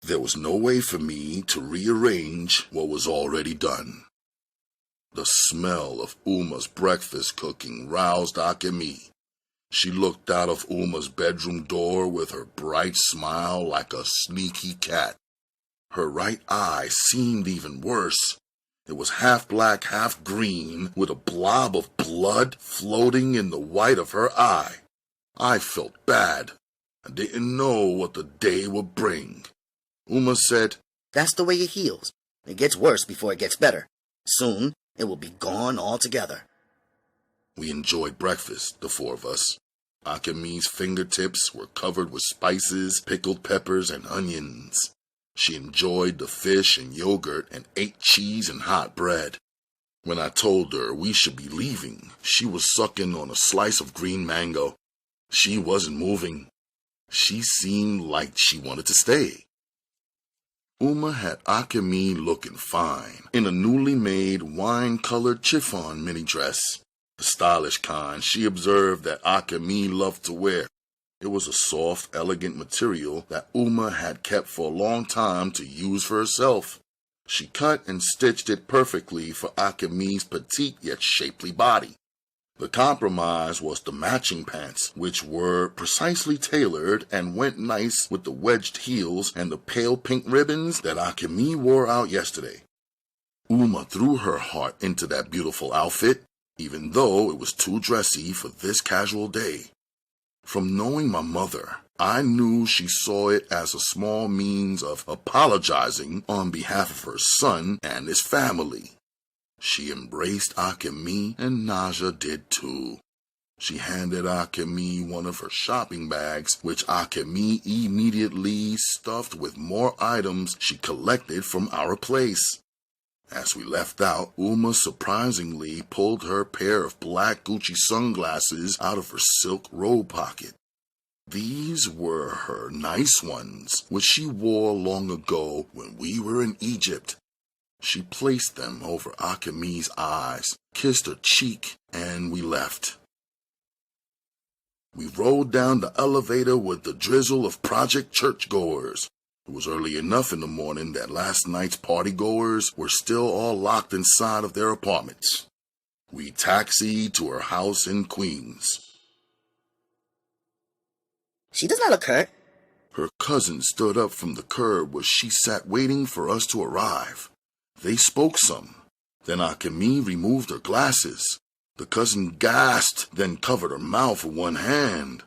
There was no way for me to rearrange what was already done. The smell of Uma's breakfast cooking roused Akemi. She looked out of Uma's bedroom door with her bright smile like a sneaky cat. Her right eye seemed even worse. It was half black, half green, with a blob of blood floating in the white of her eye. I felt bad. I didn't know what the day would bring. Uma said, That's the way it heals. It gets worse before it gets better. Soon, it will be gone altogether. We enjoyed breakfast, the four of us. Akemi's fingertips were covered with spices, pickled peppers, and onions. She enjoyed the fish and yogurt and ate cheese and hot bread. When I told her we should be leaving, she was sucking on a slice of green mango. She wasn't moving. She seemed like she wanted to stay. Uma had Akemi looking fine in a newly made wine-colored chiffon mini-dress, the stylish kind she observed that Akemi loved to wear. It was a soft, elegant material that Uma had kept for a long time to use for herself. She cut and stitched it perfectly for Akemi's petite yet shapely body. The compromise was the matching pants, which were precisely tailored and went nice with the wedged heels and the pale pink ribbons that Akemi wore out yesterday. Uma threw her heart into that beautiful outfit, even though it was too dressy for this casual day. From knowing my mother, I knew she saw it as a small means of apologizing on behalf of her son and his family. She embraced Akemi, and Naja did too. She handed Akemi one of her shopping bags, which Akemi immediately stuffed with more items she collected from our place. As we left out, Uma surprisingly pulled her pair of black Gucci sunglasses out of her silk robe pocket. These were her nice ones, which she wore long ago when we were in Egypt. She placed them over Akemi's eyes, kissed her cheek, and we left. We rode down the elevator with the drizzle of project churchgoers. It was early enough in the morning that last night's partygoers were still all locked inside of their apartments. We taxied to her house in Queens. She does not look hurt. Her cousin stood up from the curb where she sat waiting for us to arrive. They spoke some. Then Akemi removed her glasses. The cousin gasped, then covered her mouth with one hand.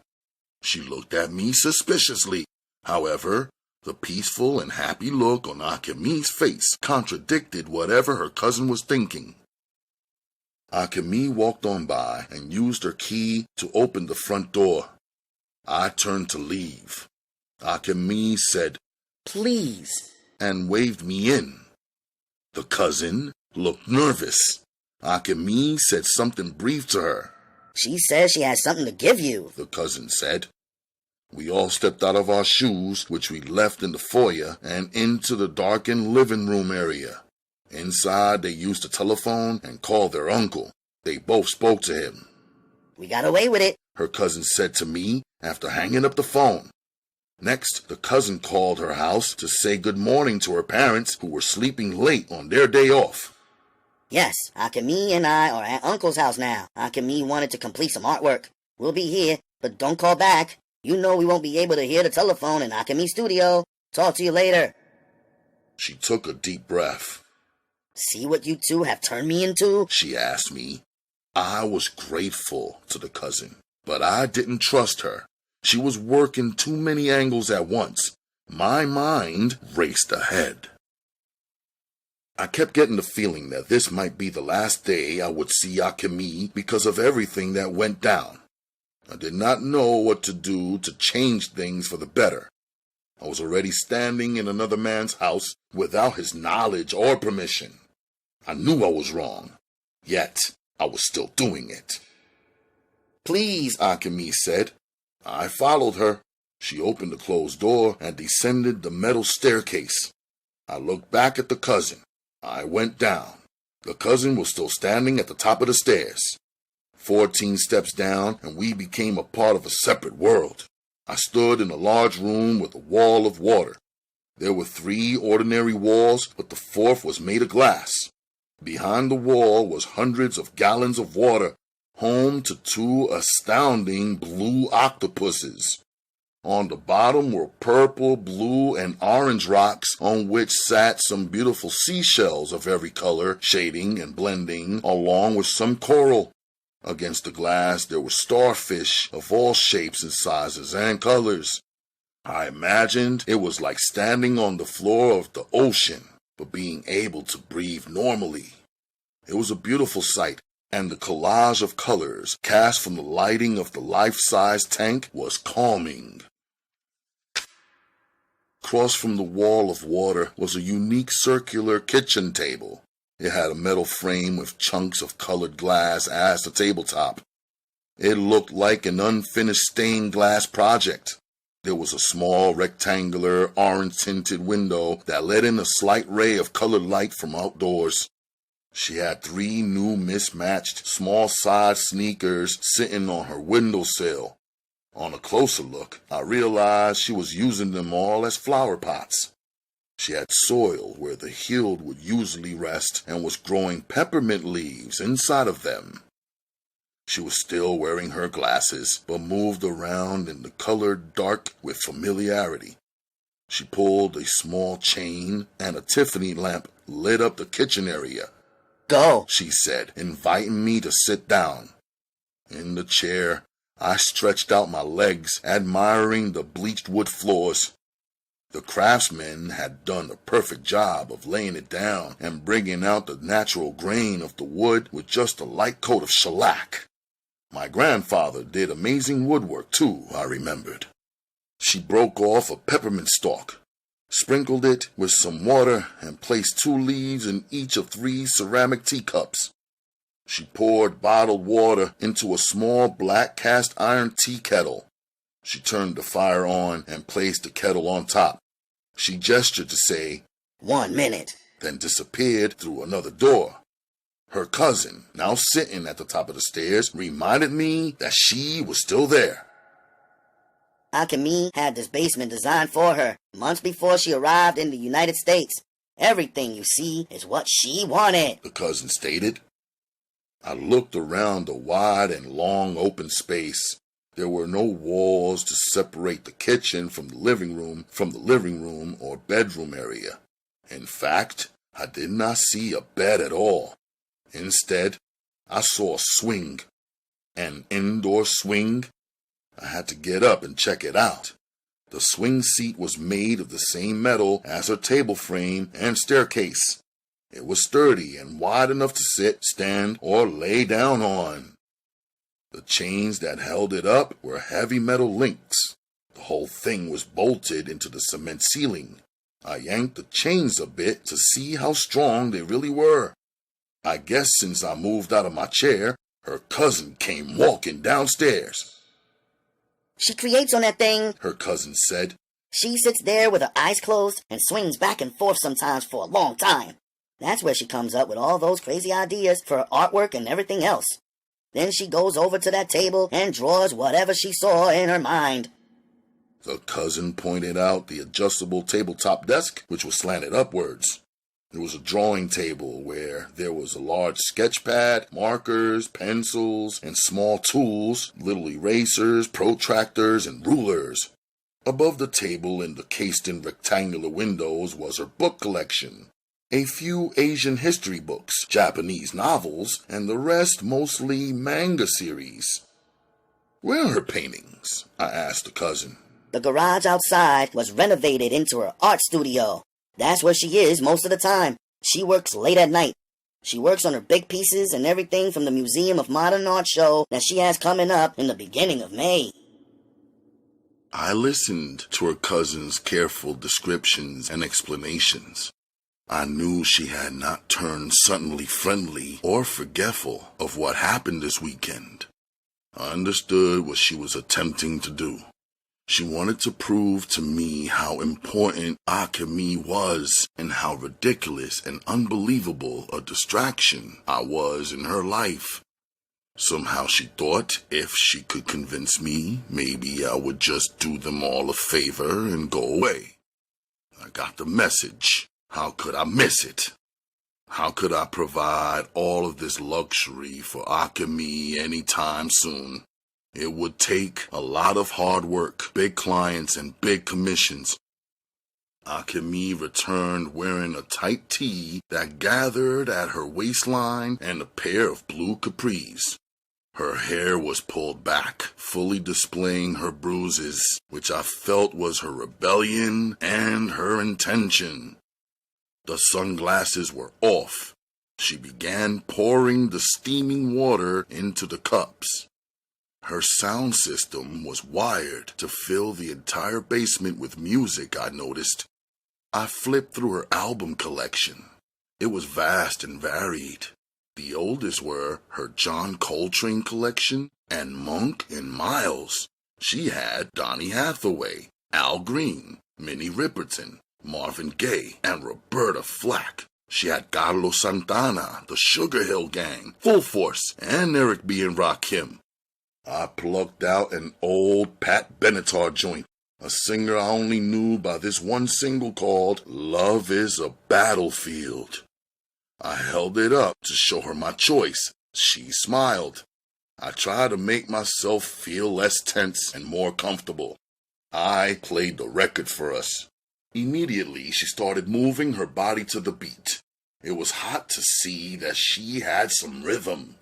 She looked at me suspiciously. However, the peaceful and happy look on Akemi's face contradicted whatever her cousin was thinking. Akemi walked on by and used her key to open the front door. I turned to leave. Akemi said, Please, and waved me in. The cousin looked nervous. Akemi said something brief to her. She says she has something to give you, the cousin said. We all stepped out of our shoes, which we left in the foyer, and into the darkened living room area. Inside, they used the telephone and called their uncle. They both spoke to him. We got away with it, her cousin said to me after hanging up the phone. Next, the cousin called her house to say good morning to her parents who were sleeping late on their day off. Yes, Akemi and I are at Uncle's house now. Akemi wanted to complete some artwork. We'll be here, but don't call back. You know we won't be able to hear the telephone in Akemi's studio. Talk to you later. She took a deep breath. See what you two have turned me into? She asked me. I was grateful to the cousin, but I didn't trust her. She was working too many angles at once. My mind raced ahead. I kept getting the feeling that this might be the last day I would see Akemi because of everything that went down. I did not know what to do to change things for the better. I was already standing in another man's house without his knowledge or permission. I knew I was wrong, yet I was still doing it. Please, Akemi said. I followed her. She opened the closed door and descended the metal staircase. I looked back at the cousin. I went down. The cousin was still standing at the top of the stairs. 14 steps down, and we became a part of a separate world. I stood in a large room with a wall of water. There were 3 ordinary walls, but the 4th was made of glass. Behind the wall was hundreds of gallons of water, home to 2 astounding blue octopuses. On the bottom were purple, blue, and orange rocks on which sat some beautiful seashells of every color, shading and blending, along with some coral. Against the glass there were starfish of all shapes and sizes and colors. I imagined it was like standing on the floor of the ocean, but being able to breathe normally. It was a beautiful sight, and the collage of colors cast from the lighting of the life-size tank was calming. Across from the wall of water was a unique circular kitchen table. It had a metal frame with chunks of colored glass as the tabletop. It looked like an unfinished stained glass project. There was a small rectangular orange-tinted window that let in a slight ray of colored light from outdoors. She had 3 new mismatched small-sized sneakers sitting on her windowsill. On a closer look, I realized she was using them all as flower pots. She had soil where the heel would usually rest and was growing peppermint leaves inside of them. She was still wearing her glasses, but moved around in the colored dark with familiarity. She pulled a small chain, and a Tiffany lamp lit up the kitchen area. Go, she said, inviting me to sit down. In the chair, I stretched out my legs, admiring the bleached wood floors. The craftsmen had done a perfect job of laying it down and bringing out the natural grain of the wood with just a light coat of shellac. My grandfather did amazing woodwork too, I remembered. She broke off a peppermint stalk, sprinkled it with some water, and placed 2 leaves in each of 3 ceramic teacups. She poured bottled water into a small black cast iron tea kettle. She turned the fire on and placed the kettle on top. She gestured to say, 1 minute, then disappeared through another door. Her cousin, now sitting at the top of the stairs, reminded me that she was still there. Alchemy had this basement designed for her months before she arrived in the United States. Everything you see is what she wanted, the cousin stated. I looked around the wide and long open space. There were no walls to separate the kitchen from the living room or bedroom area. In fact, I did not see a bed at all. Instead, I saw a swing. An indoor swing. I had to get up and check it out. The swing seat was made of the same metal as her table frame and staircase. It was sturdy and wide enough to sit, stand, or lay down on. The chains that held it up were heavy metal links. The whole thing was bolted into the cement ceiling. I yanked the chains a bit to see how strong they really were. I guess since I moved out of my chair, her cousin came walking downstairs. She creates on that thing, her cousin said. She sits there with her eyes closed and swings back and forth sometimes for a long time. That's where she comes up with all those crazy ideas for her artwork and everything else. Then she goes over to that table and draws whatever she saw in her mind. The cousin pointed out the adjustable tabletop desk, which was slanted upwards. It was a drawing table where there was a large sketch pad, markers, pencils, and small tools, little erasers, protractors, and rulers. Above the table in the cased-in rectangular windows was her book collection. A few Asian history books, Japanese novels, and the rest mostly manga series. Where are her paintings? I asked the cousin. The garage outside was renovated into her art studio. That's where she is most of the time. She works late at night. She works on her big pieces and everything from the Museum of Modern Art show that she has coming up in the beginning of May. I listened to her cousin's careful descriptions and explanations. I knew she had not turned suddenly friendly or forgetful of what happened this weekend. I understood what she was attempting to do. She wanted to prove to me how important Akemi was and how ridiculous and unbelievable a distraction I was in her life. Somehow she thought if she could convince me, maybe I would just do them all a favor and go away. I got the message. How could I miss it? How could I provide all of this luxury for Akemi anytime soon? It would take a lot of hard work, big clients, and big commissions. Akemi returned wearing a tight tee that gathered at her waistline and a pair of blue capris. Her hair was pulled back, fully displaying her bruises, which I felt was her rebellion and her intention. The sunglasses were off. She began pouring the steaming water into the cups. Her sound system was wired to fill the entire basement with music, I noticed. I flipped through her album collection. It was vast and varied. The oldest were her John Coltrane collection and Monk and Miles. She had Donny Hathaway, Al Green, Minnie Riperton, Marvin Gaye, and Roberta Flack. She had Carlos Santana, the Sugar Hill Gang, Full Force, and Eric B. and Rakim. I plucked out an old Pat Benatar joint, a singer I only knew by this one single called Love is a Battlefield. I held it up to show her my choice. She smiled. I tried to make myself feel less tense and more comfortable. I played the record for us. Immediately, she started moving her body to the beat. It was hot to see that she had some rhythm.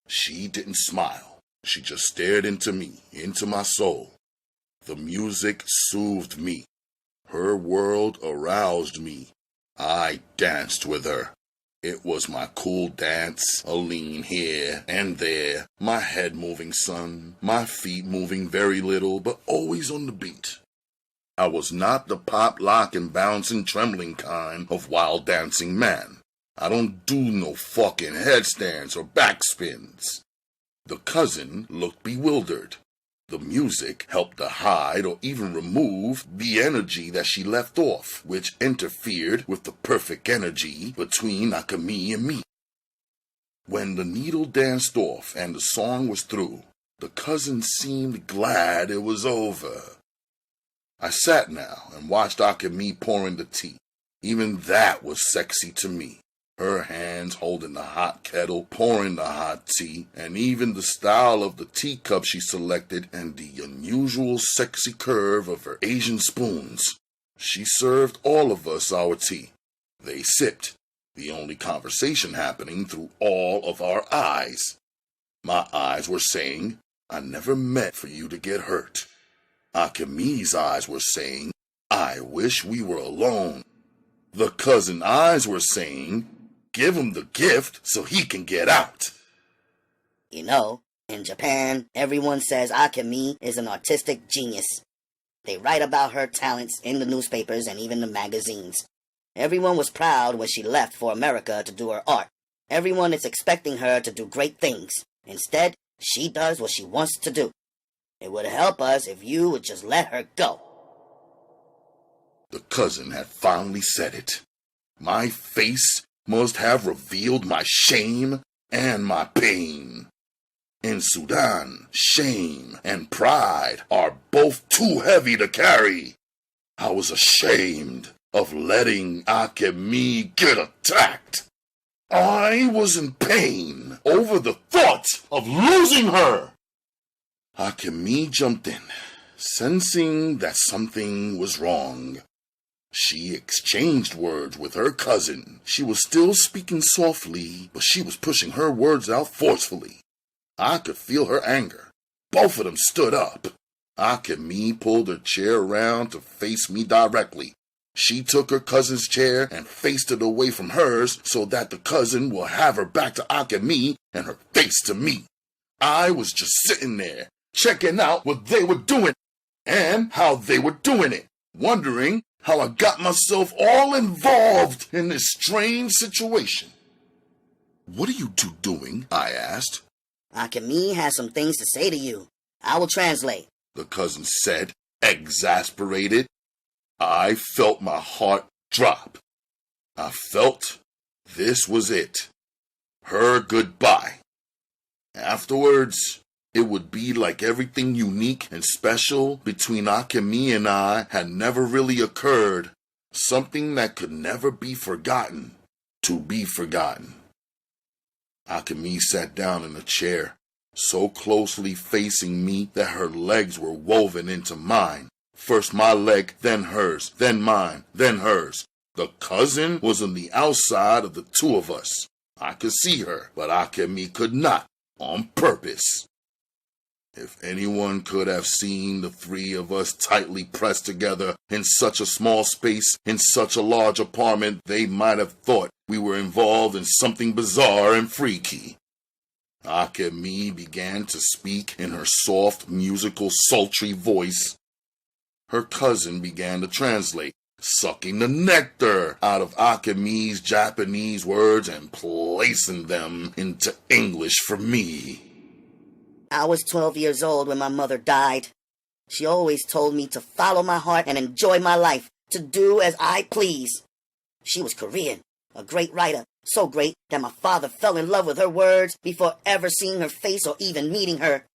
She didn't smile. She just stared into me, into my soul. The music soothed me. Her world aroused me. I danced with her. It was my cool dance, a lean here and there, my head moving some, my feet moving very little, but always on the beat. I was not the pop, lock, and bouncing, trembling kind of wild dancing man. I don't do no fucking headstands or backspins. The cousin looked bewildered. The music helped to hide or even remove the energy that she left off, which interfered with the perfect energy between Akemi and me. When the needle danced off and the song was through, the cousin seemed glad it was over. I sat now and watched Akemi pouring the tea. Even that was sexy to me. Her hands holding the hot kettle, pouring the hot tea, and even the style of the teacup she selected and the unusual sexy curve of her Asian spoons. She served all of us our tea. They sipped, the only conversation happening through all of our eyes. My eyes were saying, I never meant for you to get hurt. Akemi's eyes were saying, I wish we were alone. The cousin eyes were saying, give him the gift so he can get out. You know, in Japan, everyone says Akemi is an artistic genius. They write about her talents in the newspapers and even the magazines. Everyone was proud when she left for America to do her art. Everyone is expecting her to do great things. Instead, she does what she wants to do. It would help us if you would just let her go. The cousin had finally said it. My face must have revealed my shame and my pain. In Sudan, shame and pride are both too heavy to carry. I was ashamed of letting Akemi get attacked. I was in pain over the thought of losing her. Akemi jumped in, sensing that something was wrong. She exchanged words with her cousin. She was still speaking softly, but she was pushing her words out forcefully. I could feel her anger. Both of them stood up. Akemi pulled her chair around to face me directly. She took her cousin's chair and faced it away from hers so that the cousin will have her back to Akemi and her face to me. I was just sitting there, checking out what they were doing and how they were doing it, wondering how I got myself all involved in this strange situation. What are you two doing? I asked. Akemi has some things to say to you. I will translate, the cousin said, Exasperated, I felt my heart drop. I felt this was it. Her goodbye. Afterwards, it would be like everything unique and special between Akemi and I had never really occurred. Something that could never be forgotten, to be forgotten. Akemi sat down in a chair, so closely facing me that her legs were woven into mine. First my leg, then hers, then mine, then hers. The cousin was on the outside of the two of us. I could see her, but Akemi could not, on purpose. If anyone could have seen the three of us tightly pressed together in such a small space, in such a large apartment, they might have thought we were involved in something bizarre and freaky. Akemi began to speak in her soft, musical, sultry voice. Her cousin began to translate, sucking the nectar out of Akemi's Japanese words and placing them into English for me. I was 12 years old when my mother died. She always told me to follow my heart and enjoy my life, to do as I please. She was Korean, a great writer, so great that my father fell in love with her words before ever seeing her face or even meeting her.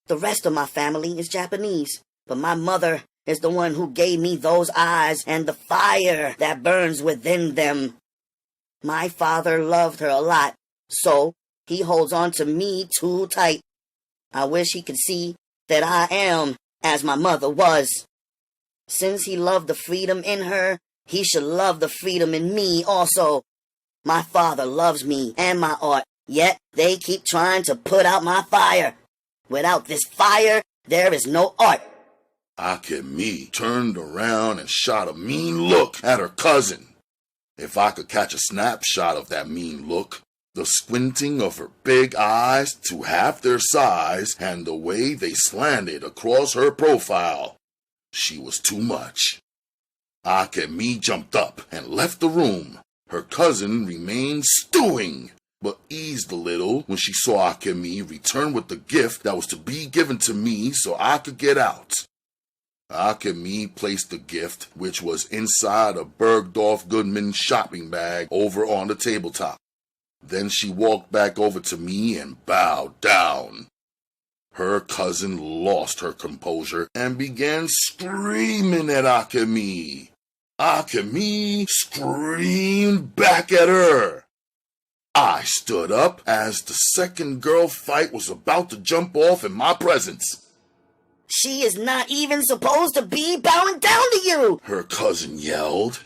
The rest of my family is Japanese, but my mother is the one who gave me those eyes and the fire that burns within them. My father loved her a lot, so he holds on to me too tight. I wish he could see that I am as my mother was. Since he loved the freedom in her, he should love the freedom in me also. My father loves me and my art, yet they keep trying to put out my fire. Without this fire, there is no art. Akemi turned around and shot a mean look at her cousin. If I could catch a snapshot of that mean look, the squinting of her big eyes to half their size and the way they slanted across her profile, she was too much. Akemi jumped up and left the room. Her cousin remained stewing, but eased a little when she saw Akemi return with the gift that was to be given to me so I could get out. Akemi placed the gift, which was inside a Bergdorf Goodman shopping bag, over on the tabletop. Then she walked back over to me and bowed down. Her cousin lost her composure and began screaming at Akemi. Akemi screamed back at her. I stood up as the second girl fight was about to jump off in my presence. She is not even supposed to be bowing down to you, her cousin yelled.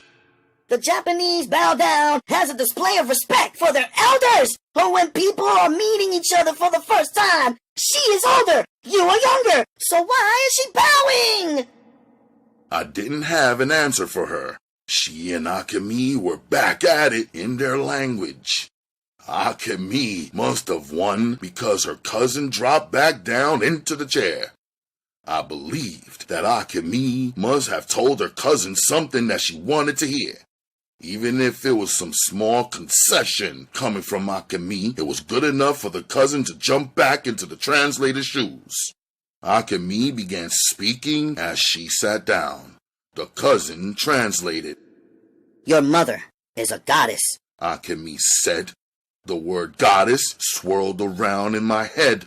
The Japanese bow down as a display of respect for their elders. But when people are meeting each other for the first time, she is older, you are younger, so why is she bowing? I didn't have an answer for her. She and Akemi were back at it in their language. Akemi must have won because her cousin dropped back down into the chair. I believed that Akemi must have told her cousin something that she wanted to hear. Even if it was some small concession coming from Akemi, it was good enough for the cousin to jump back into the translator's shoes. Akemi began speaking as she sat down. The cousin translated. Your mother is a goddess, Akemi said. The word goddess swirled around in my head.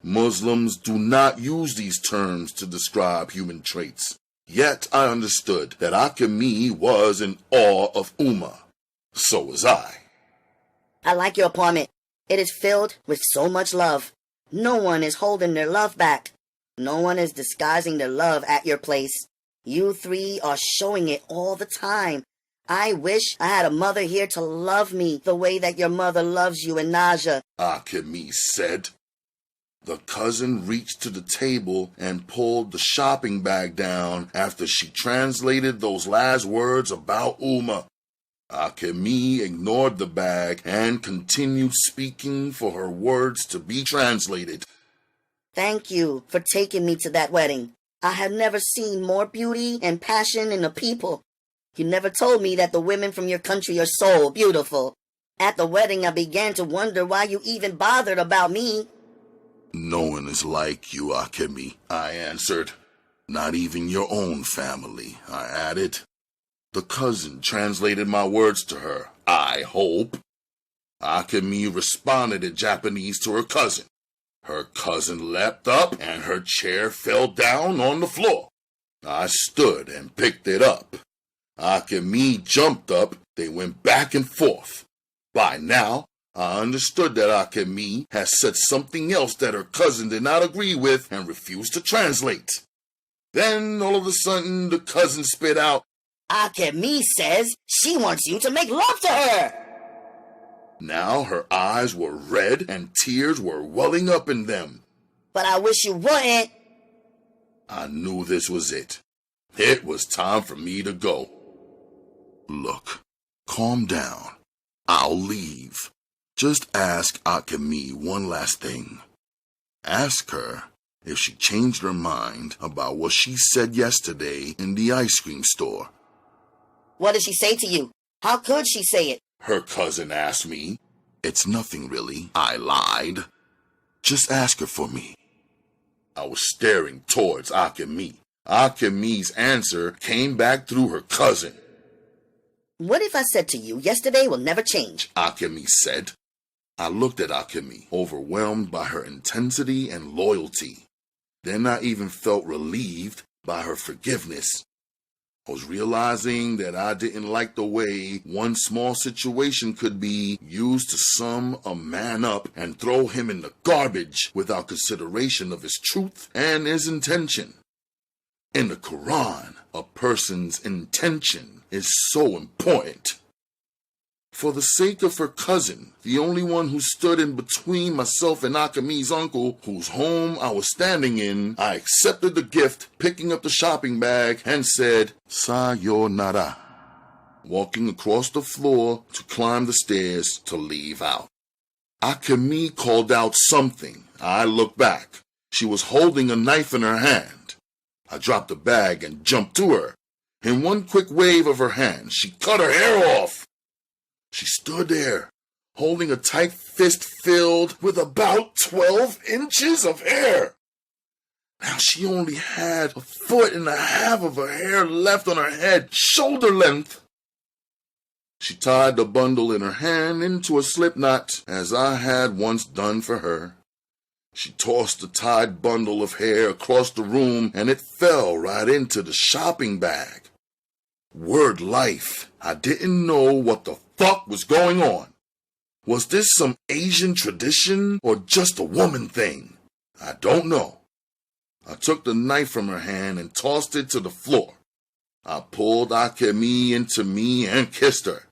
Muslims do not use these terms to describe human traits. Yet I understood that Akemi was in awe of Uma. So was I. I like your apartment. It is filled with so much love. No one is holding their love back. No one is disguising their love at your place. You three are showing it all the time. I wish I had a mother here to love me the way that your mother loves you in Naja, Akemi said. The cousin reached to the table and pulled the shopping bag down after she translated those last words about Uma. Akemi ignored the bag and continued speaking for her words to be translated. Thank you for taking me to that wedding. I have never seen more beauty and passion in the people. You never told me that the women from your country are so beautiful. At the wedding, I began to wonder why you even bothered about me. No one is like you, Akemi, I answered. Not even your own family, I added. The cousin translated my words to her, I hope. Akemi responded in Japanese to her cousin. Her cousin leapt up and her chair fell down on the floor. I stood and picked it up. Akemi jumped up. They went back and forth. By now, I understood that Akemi had said something else that her cousin did not agree with and refused to translate. Then, all of a sudden, the cousin spit out, Akemi says she wants you to make love to her. Now her eyes were red and tears were welling up in them. But I wish you wouldn't. I knew this was it. It was time for me to go. Look, calm down. I'll leave. Just ask Akemi one last thing. Ask her if she changed her mind about what she said yesterday in the ice cream store. What did she say to you? How could she say it? Her cousin asked me. It's nothing really, I lied. Just ask her for me. I was staring towards Akemi. Akemi's answer came back through her cousin. What if I said to you, yesterday will never change? Akemi said. I looked at Akemi, overwhelmed by her intensity and loyalty. Then I even felt relieved by her forgiveness. I was realizing that I didn't like the way one small situation could be used to sum a man up and throw him in the garbage without consideration of his truth and his intention. In the Quran, a person's intention is so important. For the sake of her cousin, the only one who stood in between myself and Akemi's uncle, whose home I was standing in, I accepted the gift, picking up the shopping bag, and said, Sayonara, walking across the floor to climb the stairs to leave out. Akemi called out something. I looked back. She was holding a knife in her hand. I dropped the bag and jumped to her. In one quick wave of her hand, she cut her hair off. She stood there, holding a tight fist filled with about 12 inches of hair. Now she only had 1.5 foot of her hair left on her head, shoulder length. She tied the bundle in her hand into a slip knot, as I had once done for her. She tossed the tied bundle of hair across the room, and it fell right into the shopping bag. Word life, I didn't know what the fuck was going on. Was this some Asian tradition or just a woman thing? I don't know. I took the knife from her hand and tossed it to the floor. I pulled Akemi into me and kissed her.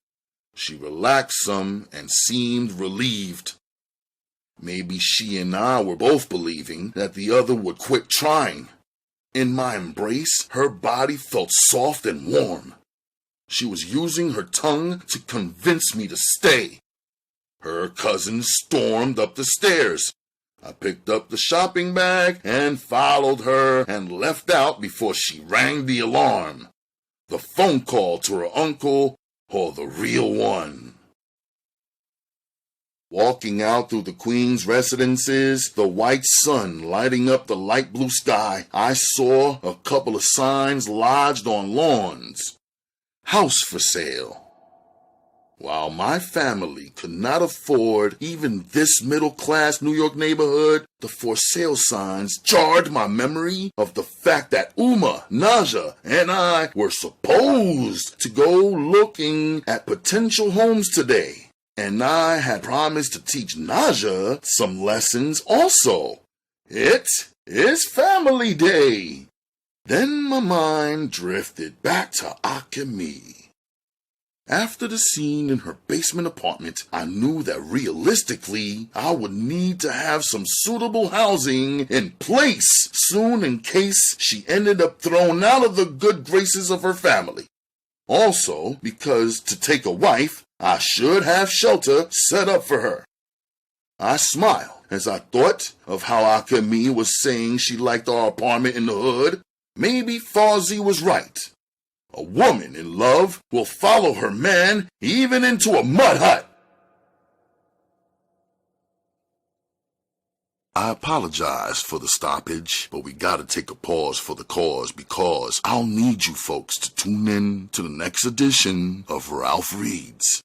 She relaxed some and seemed relieved. Maybe she and I were both believing that the other would quit trying. In my embrace, her body felt soft and warm. She was using her tongue to convince me to stay. Her cousin stormed up the stairs. I picked up the shopping bag and followed her and left out before she rang the alarm. The phone call to her uncle, or the real one. Walking out through the Queen's residences, the white sun lighting up the light blue sky, I saw a couple of signs lodged on lawns. House for sale. While my family could not afford even this middle-class New York neighborhood, the for sale signs jarred my memory of the fact that Uma, Naja, and I were supposed to go looking at potential homes today. And I had promised to teach Naja some lessons also. It is family day. Then my mind drifted back to Akemi. After the scene in her basement apartment, I knew that realistically, I would need to have some suitable housing in place soon in case she ended up thrown out of the good graces of her family. Also, because to take a wife, I should have shelter set up for her. I smiled as I thought of how Akemi was saying she liked our apartment in the hood. Maybe Fawzi was right. A woman in love will follow her man even into a mud hut. I apologize for the stoppage, but we gotta take a pause for the cause because I'll need you folks to tune in to the next edition of Ralph Reads.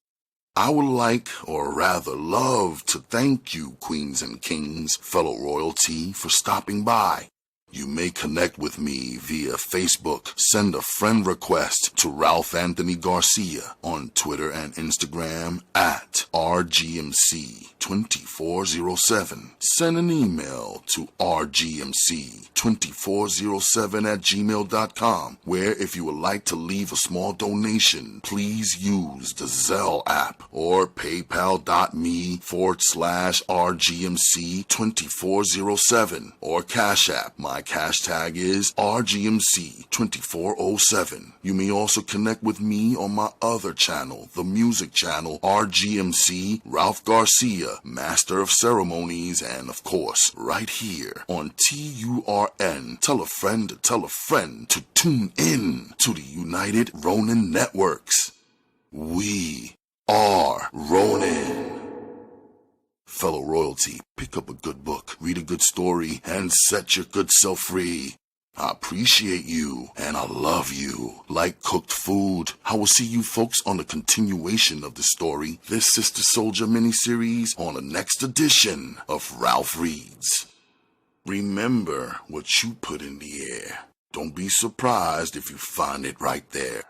I would like, or rather love, to thank you, queens and kings, fellow royalty, for stopping by. You may connect with me via Facebook. Send a friend request to Ralph Anthony Garcia on Twitter and Instagram at RGMC2407. Send an email to rgmc2407@gmail.com, where if you would like to leave a small donation, please use the Zelle app or paypal.me/RGMC2407 or Cash App. My cash tag is RGMC2407. You may also connect with me on my other channel, the music channel, RGMC Ralph Garcia, Master of Ceremonies, and of course, right here on TURN. Tell a friend to tune in to the United Ronin Networks. We are Ronin. Fellow royalty, pick up a good book, read a good story, and set your good self free. I appreciate you, and I love you, like cooked food. I will see you folks on the continuation of the story, this Sister Souljah miniseries, on the next edition of Ralph Reads. Remember what you put in the air. Don't be surprised if you find it right there.